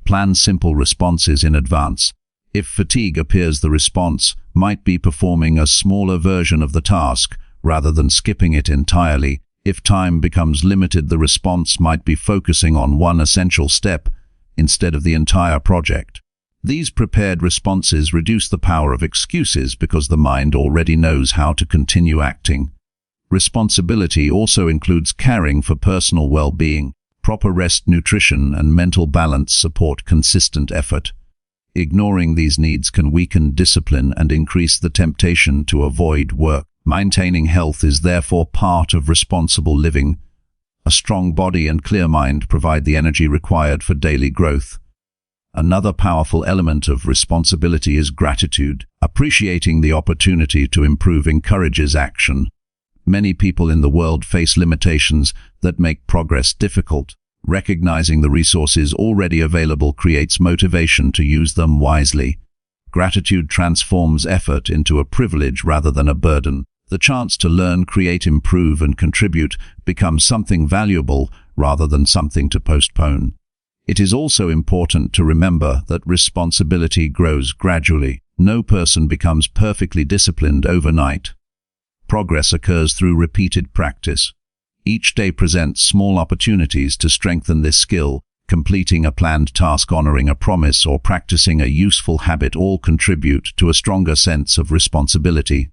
Speaker 1: Plan simple responses in advance. If fatigue appears, the response might be performing a smaller version of the task rather than skipping it entirely. If time becomes limited, the response might be focusing on one essential step instead of the entire project. These prepared responses reduce the power of excuses because the mind already knows how to continue acting. Responsibility also includes caring for personal well-being. Proper rest, nutrition, and mental balance support consistent effort. Ignoring these needs can weaken discipline and increase the temptation to avoid work. Maintaining health is therefore part of responsible living. A strong body and clear mind provide the energy required for daily growth. Another powerful element of responsibility is gratitude. Appreciating the opportunity to improve encourages action. Many people in the world face limitations that make progress difficult. Recognizing the resources already available creates motivation to use them wisely. Gratitude transforms effort into a privilege rather than a burden. The chance to learn, create, improve, and contribute becomes something valuable rather than something to postpone. It is also important to remember that responsibility grows gradually. No person becomes perfectly disciplined overnight. Progress occurs through repeated practice. Each day presents small opportunities to strengthen this skill. Completing a planned task, honoring a promise, or practicing a useful habit all contribute to a stronger sense of responsibility.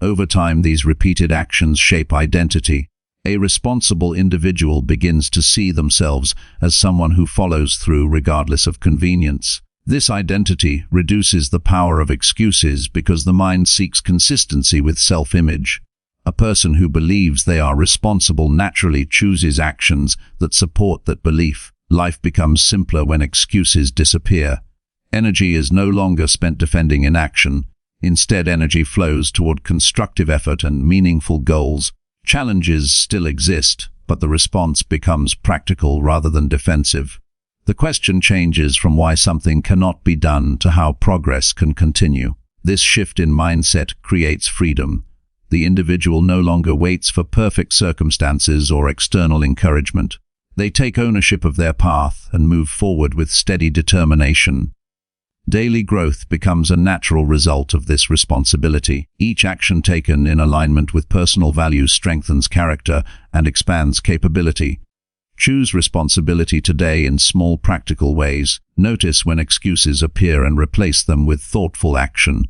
Speaker 1: Over time, these repeated actions shape identity. A responsible individual begins to see themselves as someone who follows through regardless of convenience. This identity reduces the power of excuses because the mind seeks consistency with self-image. A person who believes they are responsible naturally chooses actions that support that belief. Life becomes simpler when excuses disappear. Energy is no longer spent defending inaction. Instead, energy flows toward constructive effort and meaningful goals. Challenges still exist, but the response becomes practical rather than defensive. The question changes from why something cannot be done to how progress can continue. This shift in mindset creates freedom. The individual no longer waits for perfect circumstances or external encouragement. They take ownership of their path and move forward with steady determination. Daily growth becomes a natural result of this responsibility. Each action taken in alignment with personal values strengthens character and expands capability. Choose responsibility today in small practical ways. Notice when excuses appear and replace them with thoughtful action.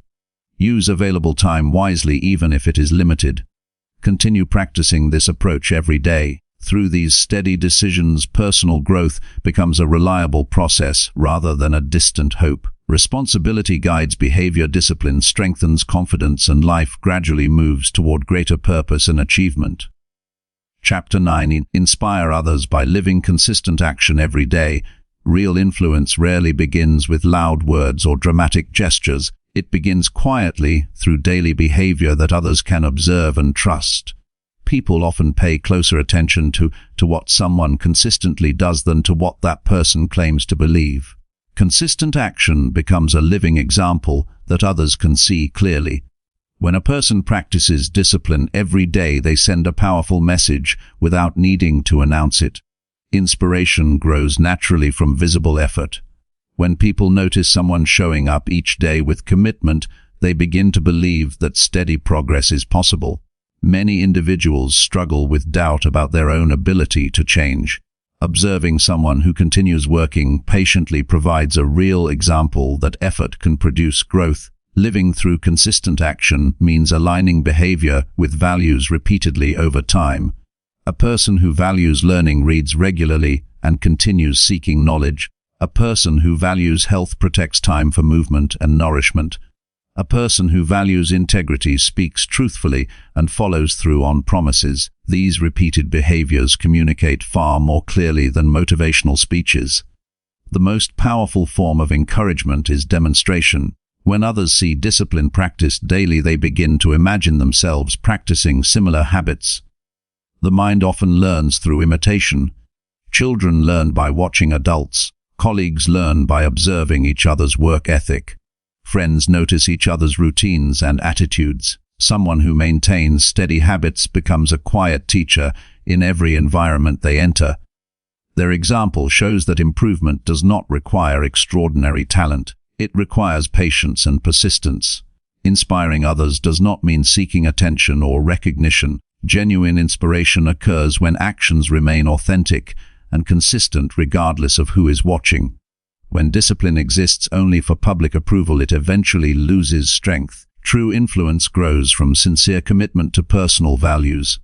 Speaker 1: Use available time wisely even if it is limited. Continue practicing this approach every day. Through these steady decisions, personal growth becomes a reliable process rather than a distant hope. Responsibility guides behavior, discipline strengthens confidence, and life gradually moves toward greater purpose and achievement. Chapter 9. Inspire others by living consistent action every day. Real influence rarely begins with loud words or dramatic gestures. It begins quietly through daily behavior that others can observe and trust. People often pay closer attention to what someone consistently does than to what that person claims to believe. Consistent action becomes a living example that others can see clearly. When a person practices discipline every day, they send a powerful message without needing to announce it. Inspiration grows naturally from visible effort. When people notice someone showing up each day with commitment, they begin to believe that steady progress is possible. Many individuals struggle with doubt about their own ability to change. Observing someone who continues working patiently provides a real example that effort can produce growth. Living through consistent action means aligning behavior with values repeatedly over time. A person who values learning reads regularly and continues seeking knowledge. A person who values health protects time for movement and nourishment. A person who values integrity speaks truthfully and follows through on promises. These repeated behaviors communicate far more clearly than motivational speeches. The most powerful form of encouragement is demonstration. When others see discipline practiced daily, they begin to imagine themselves practicing similar habits. The mind often learns through imitation. Children learn by watching adults. Colleagues learn by observing each other's work ethic. Friends notice each other's routines and attitudes. Someone who maintains steady habits becomes a quiet teacher in every environment they enter. Their example shows that improvement does not require extraordinary talent. It requires patience and persistence. Inspiring others does not mean seeking attention or recognition. Genuine inspiration occurs when actions remain authentic and consistent regardless of who is watching. When discipline exists only for public approval, it eventually loses strength. True influence grows from sincere commitment to personal values.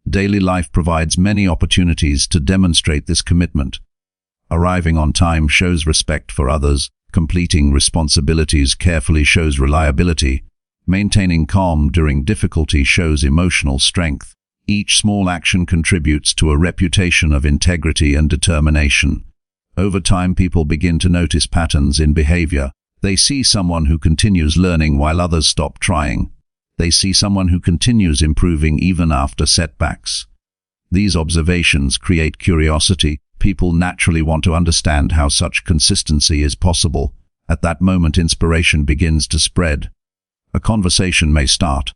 Speaker 1: Daily life provides many opportunities to demonstrate this commitment. Arriving on time shows respect for others. Completing responsibilities carefully shows reliability. Maintaining calm during difficulty shows emotional strength. Each small action contributes to a reputation of integrity and determination. Over time, people begin to notice patterns in behavior. They see someone who continues learning while others stop trying. They see someone who continues improving even after setbacks. These observations create curiosity. People naturally want to understand how such consistency is possible. At that moment, inspiration begins to spread. A conversation may start.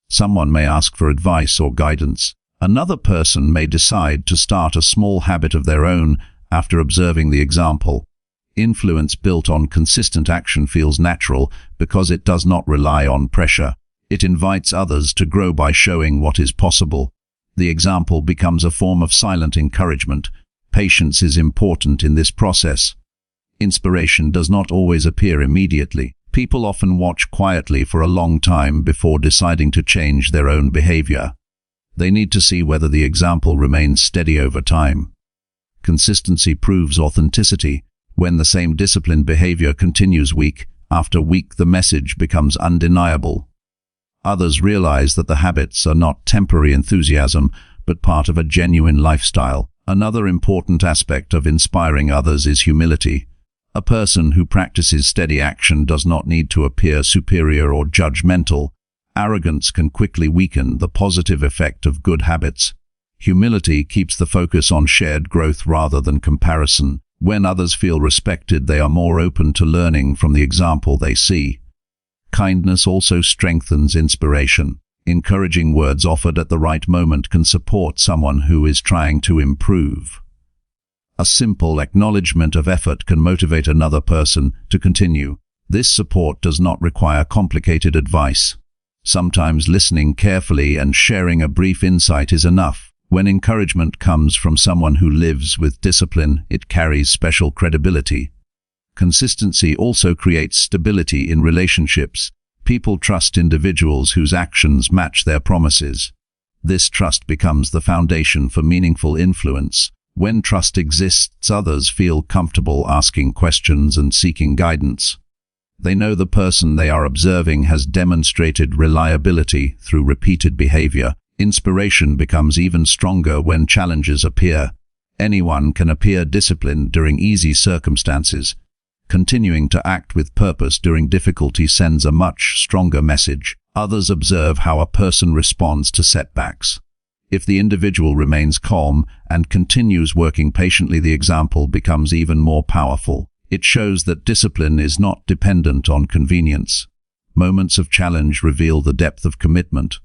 Speaker 1: Someone may ask for advice or guidance. Another person may decide to start a small habit of their own after observing the example. Influence built on consistent action feels natural because it does not rely on pressure. It invites others to grow by showing what is possible. The example becomes a form of silent encouragement. Patience is important in this process. Inspiration does not always appear immediately. People often watch quietly for a long time before deciding to change their own behavior. They need to see whether the example remains steady over time. Consistency proves authenticity. When the same disciplined behavior continues week after week, the message becomes undeniable. Others realize that the habits are not temporary enthusiasm, but part of a genuine lifestyle. Another important aspect of inspiring others is humility. A person who practices steady action does not need to appear superior or judgmental. Arrogance can quickly weaken the positive effect of good habits. Humility keeps the focus on shared growth rather than comparison. When others feel respected, they are more open to learning from the example they see. Kindness also strengthens inspiration. Encouraging words offered at the right moment can support someone who is trying to improve. A simple acknowledgement of effort can motivate another person to continue. This support does not require complicated advice. Sometimes listening carefully and sharing a brief insight is enough. When encouragement comes from someone who lives with discipline, it carries special credibility. Consistency also creates stability in relationships. People trust individuals whose actions match their promises. This trust becomes the foundation for meaningful influence. When trust exists, others feel comfortable asking questions and seeking guidance. They know the person they are observing has demonstrated reliability through repeated behavior. Inspiration becomes even stronger when challenges appear. Anyone can appear disciplined during easy circumstances. Continuing to act with purpose during difficulty sends a much stronger message. Others observe how a person responds to setbacks. If the individual remains calm and continues working patiently, the example becomes even more powerful. It shows that discipline is not dependent on convenience. Moments of challenge reveal the depth of commitment.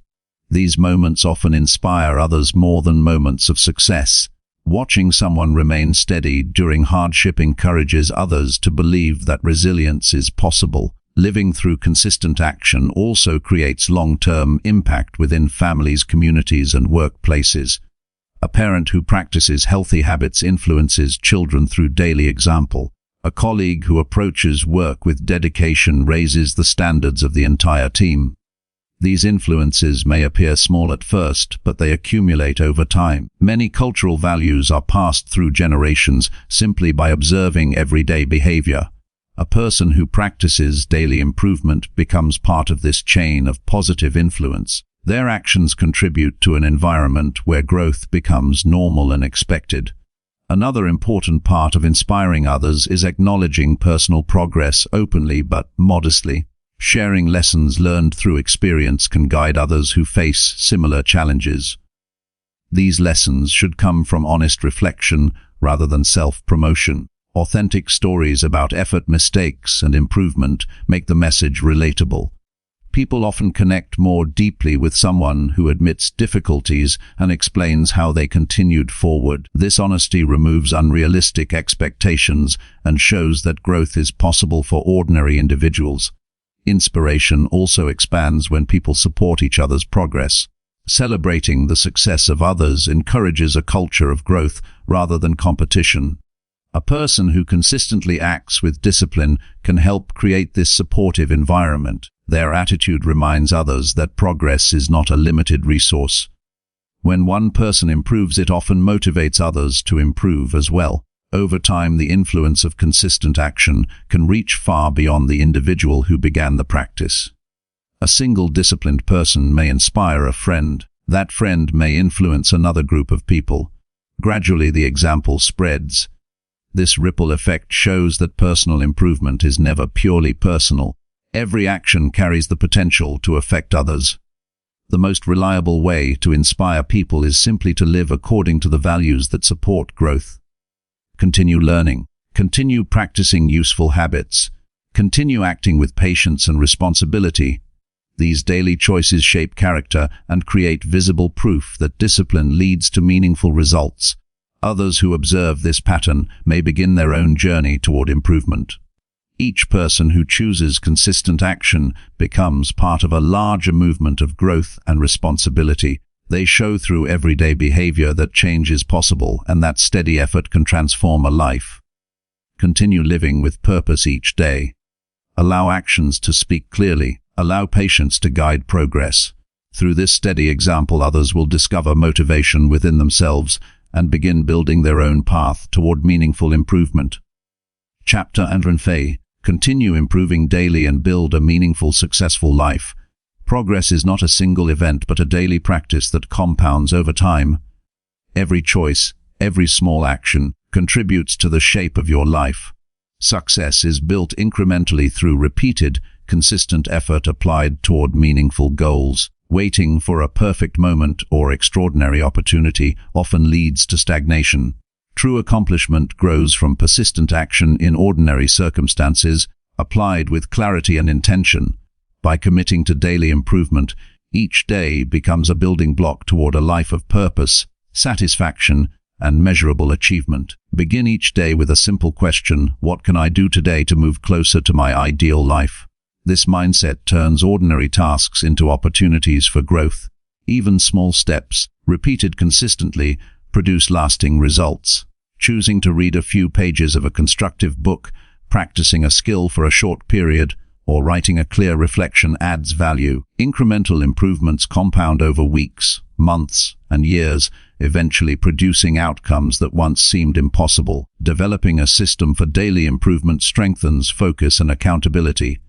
Speaker 1: These moments often inspire others more than moments of success. Watching someone remain steady during hardship encourages others to believe that resilience is possible. Living through consistent action also creates long-term impact within families, communities, and workplaces. A parent who practices healthy habits influences children through daily example. A colleague who approaches work with dedication raises the standards of the entire team. These influences may appear small at first, but they accumulate over time. Many cultural values are passed through generations simply by observing everyday behavior. A person who practices daily improvement becomes part of this chain of positive influence. Their actions contribute to an environment where growth becomes normal and expected. Another important part of inspiring others is acknowledging personal progress openly but modestly. Sharing lessons learned through experience can guide others who face similar challenges. These lessons should come from honest reflection rather than self-promotion. Authentic stories about effort, mistakes, and improvement make the message relatable. People often connect more deeply with someone who admits difficulties and explains how they continued forward. This honesty removes unrealistic expectations and shows that growth is possible for ordinary individuals. Inspiration also expands when people support each other's progress. Celebrating the success of others encourages a culture of growth rather than competition. A person who consistently acts with discipline can help create this supportive environment. Their attitude reminds others that progress is not a limited resource. When one person improves, it often motivates others to improve as well. Over time, the influence of consistent action can reach far beyond the individual who began the practice. A single disciplined person may inspire a friend. That friend may influence another group of people. Gradually, the example spreads. This ripple effect shows that personal improvement is never purely personal. Every action carries the potential to affect others. The most reliable way to inspire people is simply to live according to the values that support growth. Continue learning. Continue practicing useful habits. Continue acting with patience and responsibility. These daily choices shape character and create visible proof that discipline leads to meaningful results. Others who observe this pattern may begin their own journey toward improvement. Each person who chooses consistent action becomes part of a larger movement of growth and responsibility. They show through everyday behavior that change is possible and that steady effort can transform a life. Continue living with purpose each day. Allow actions to speak clearly. Allow patience to guide progress. Through this steady example, others will discover motivation within themselves and begin building their own path toward meaningful improvement. Chapter 1: Continue improving daily and build a meaningful, successful life. Progress is not a single event but a daily practice that compounds over time. Every choice, every small action, contributes to the shape of your life. Success is built incrementally through repeated, consistent effort applied toward meaningful goals. Waiting for a perfect moment or extraordinary opportunity often leads to stagnation. True accomplishment grows from persistent action in ordinary circumstances, applied with clarity and intention. By committing to daily improvement, each day becomes a building block toward a life of purpose, satisfaction, and measurable achievement. Begin each day with a simple question: what can I do today to move closer to my ideal life? This mindset turns ordinary tasks into opportunities for growth. Even small steps, repeated consistently, produce lasting results. Choosing to read a few pages of a constructive book, practicing a skill for a short period, or writing a clear reflection adds value. Incremental improvements compound over weeks, months, and years, eventually producing outcomes that once seemed impossible. Developing a system for daily improvement strengthens focus and accountability.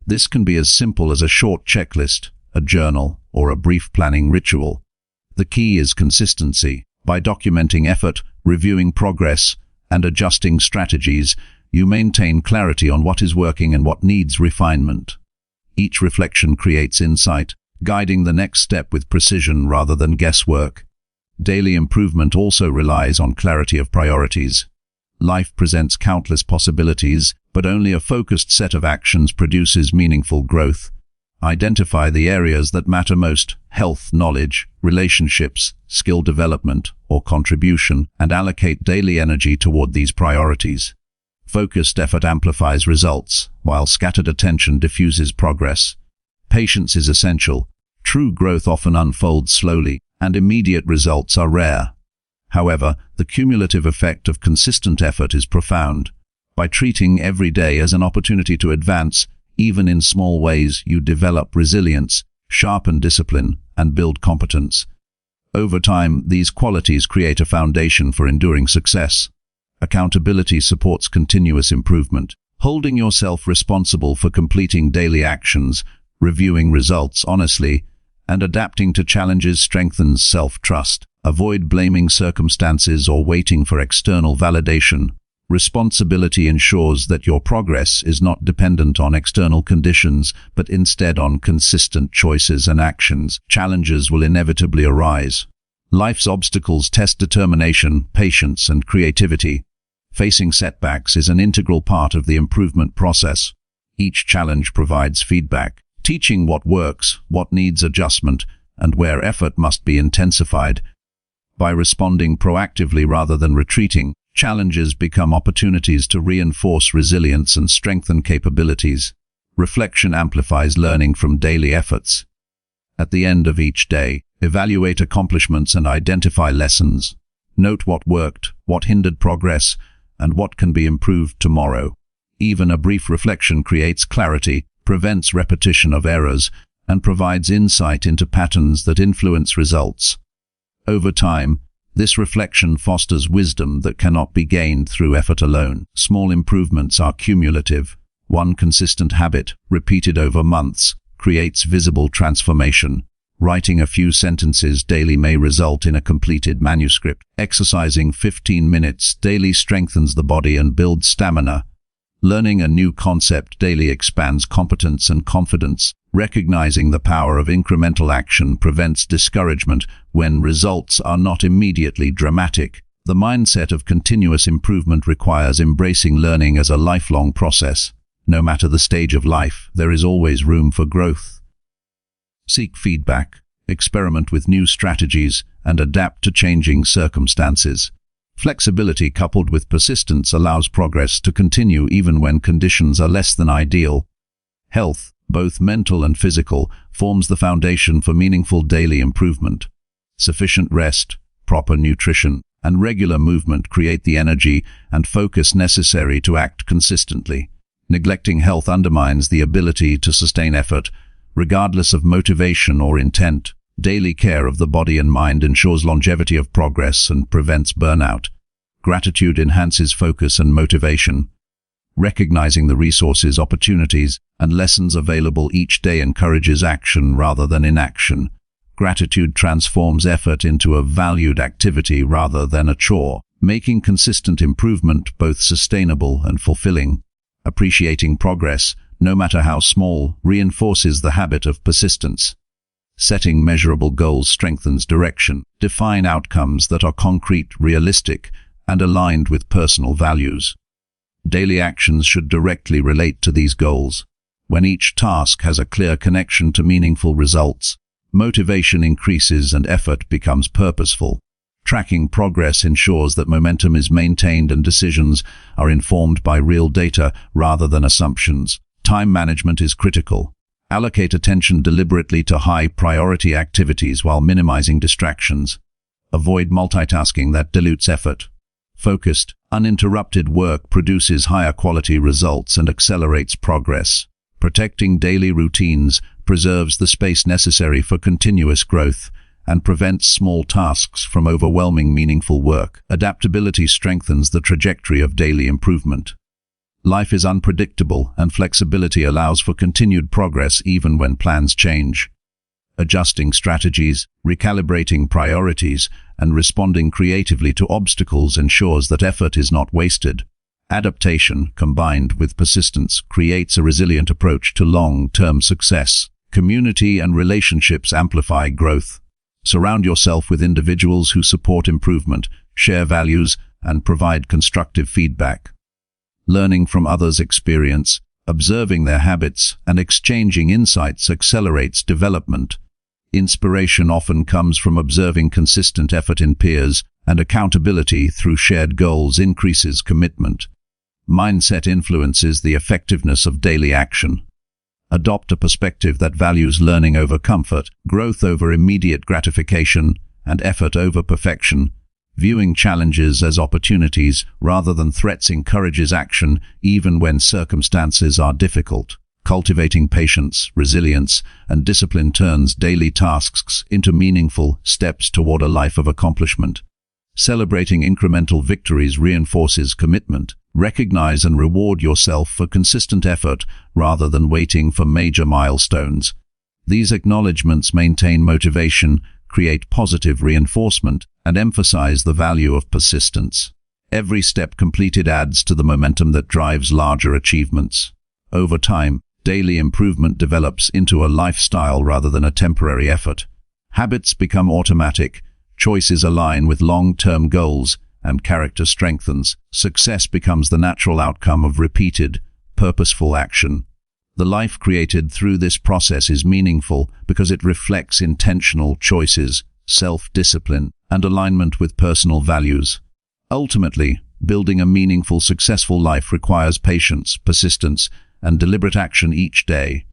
Speaker 1: This can be as simple as a short checklist, a journal, or a brief planning ritual. The key is consistency. By documenting effort, reviewing progress, and adjusting strategies, you maintain clarity on what is working and what needs refinement. Each reflection creates insight, guiding the next step with precision rather than guesswork. Daily improvement also relies on clarity of priorities. Life presents countless possibilities, but only a focused set of actions produces meaningful growth. Identify the areas that matter most: health, knowledge, relationships, skill development, or contribution, and allocate daily energy toward these priorities. Focused effort amplifies results, while scattered attention diffuses progress. Patience is essential. True growth often unfolds slowly, and immediate results are rare. However, the cumulative effect of consistent effort is profound. By treating every day as an opportunity to advance, even in small ways, you develop resilience, sharpen discipline, and build competence. Over time, these qualities create a foundation for enduring success. Accountability supports continuous improvement. Holding yourself responsible for completing daily actions, reviewing results honestly, and adapting to challenges strengthens self-trust. Avoid blaming circumstances or waiting for external validation. Responsibility ensures that your progress is not dependent on external conditions, but instead on consistent choices and actions. Challenges will inevitably arise. Life's obstacles test determination, patience, and creativity. Facing setbacks is an integral part of the improvement process. Each challenge provides feedback, teaching what works, what needs adjustment, and where effort must be intensified. By responding proactively rather than retreating, challenges become opportunities to reinforce resilience and strengthen capabilities. Reflection amplifies learning from daily efforts. At the end of each day, evaluate accomplishments and identify lessons. Note what worked, what hindered progress, and what can be improved tomorrow. Even a brief reflection creates clarity, prevents repetition of errors, and provides insight into patterns that influence results. Over time, this reflection fosters wisdom that cannot be gained through effort alone. Small improvements are cumulative. One consistent habit, repeated over months, creates visible transformation. Writing a few sentences daily may result in a completed manuscript. Exercising 15 minutes daily strengthens the body and builds stamina. Learning a new concept daily expands competence and confidence. Recognizing the power of incremental action prevents discouragement when results are not immediately dramatic. The mindset of continuous improvement requires embracing learning as a lifelong process. No matter the stage of life, there is always room for growth. Seek feedback, experiment with new strategies, and adapt to changing circumstances. Flexibility coupled with persistence allows progress to continue even when conditions are less than ideal. Health, both mental and physical, forms the foundation for meaningful daily improvement. Sufficient rest, proper nutrition, and regular movement create the energy and focus necessary to act consistently. Neglecting health undermines the ability to sustain effort, regardless of motivation or intent. Daily care of the body and mind ensures longevity of progress and prevents burnout. Gratitude enhances focus and motivation. Recognizing the resources, opportunities, and lessons available each day encourages action rather than inaction. Gratitude transforms effort into a valued activity rather than a chore, making consistent improvement both sustainable and fulfilling. Appreciating progress, no matter how small, reinforces the habit of persistence. Setting measurable goals strengthens direction. Define outcomes that are concrete, realistic, and aligned with personal values. Daily actions should directly relate to these goals. When each task has a clear connection to meaningful results, motivation increases and effort becomes purposeful. Tracking progress ensures that momentum is maintained and decisions are informed by real data rather than assumptions. Time management is critical. Allocate attention deliberately to high-priority activities while minimizing distractions. Avoid multitasking that dilutes effort. Focused, uninterrupted work produces higher quality results and accelerates progress. Protecting daily routines preserves the space necessary for continuous growth and prevents small tasks from overwhelming meaningful work. Adaptability strengthens the trajectory of daily improvement. Life is unpredictable, and flexibility allows for continued progress even when plans change. Adjusting strategies, recalibrating priorities, and responding creatively to obstacles ensures that effort is not wasted. Adaptation, combined with persistence, creates a resilient approach to long-term success. Community and relationships amplify growth. Surround yourself with individuals who support improvement, share values, and provide constructive feedback. Learning from others' experience, observing their habits, and exchanging insights accelerates development. Inspiration often comes from observing consistent effort in peers, and accountability through shared goals increases commitment. Mindset influences the effectiveness of daily action. Adopt a perspective that values learning over comfort, growth over immediate gratification, and effort over perfection. Viewing challenges as opportunities rather than threats encourages action even when circumstances are difficult. Cultivating patience, resilience, and discipline turns daily tasks into meaningful steps toward a life of accomplishment. Celebrating incremental victories reinforces commitment. Recognize and reward yourself for consistent effort rather than waiting for major milestones. These acknowledgements maintain motivation, create positive reinforcement, and emphasize the value of persistence. Every step completed adds to the momentum that drives larger achievements. Over time, daily improvement develops into a lifestyle rather than a temporary effort. Habits become automatic, choices align with long-term goals, and character strengthens. Success becomes the natural outcome of repeated, purposeful action. The life created through this process is meaningful because it reflects intentional choices, self-discipline, and alignment with personal values. Ultimately, building a meaningful, successful life requires patience, persistence, and deliberate action each day.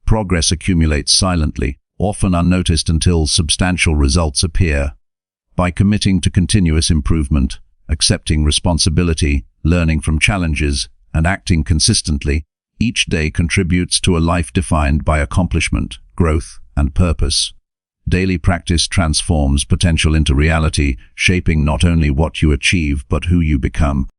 Speaker 1: Progress accumulates silently, often unnoticed until substantial results appear. By committing to continuous improvement, accepting responsibility, learning from challenges, and acting consistently, each day contributes to a life defined by accomplishment, growth, and purpose. Daily practice transforms potential into reality, shaping not only what you achieve but who you become.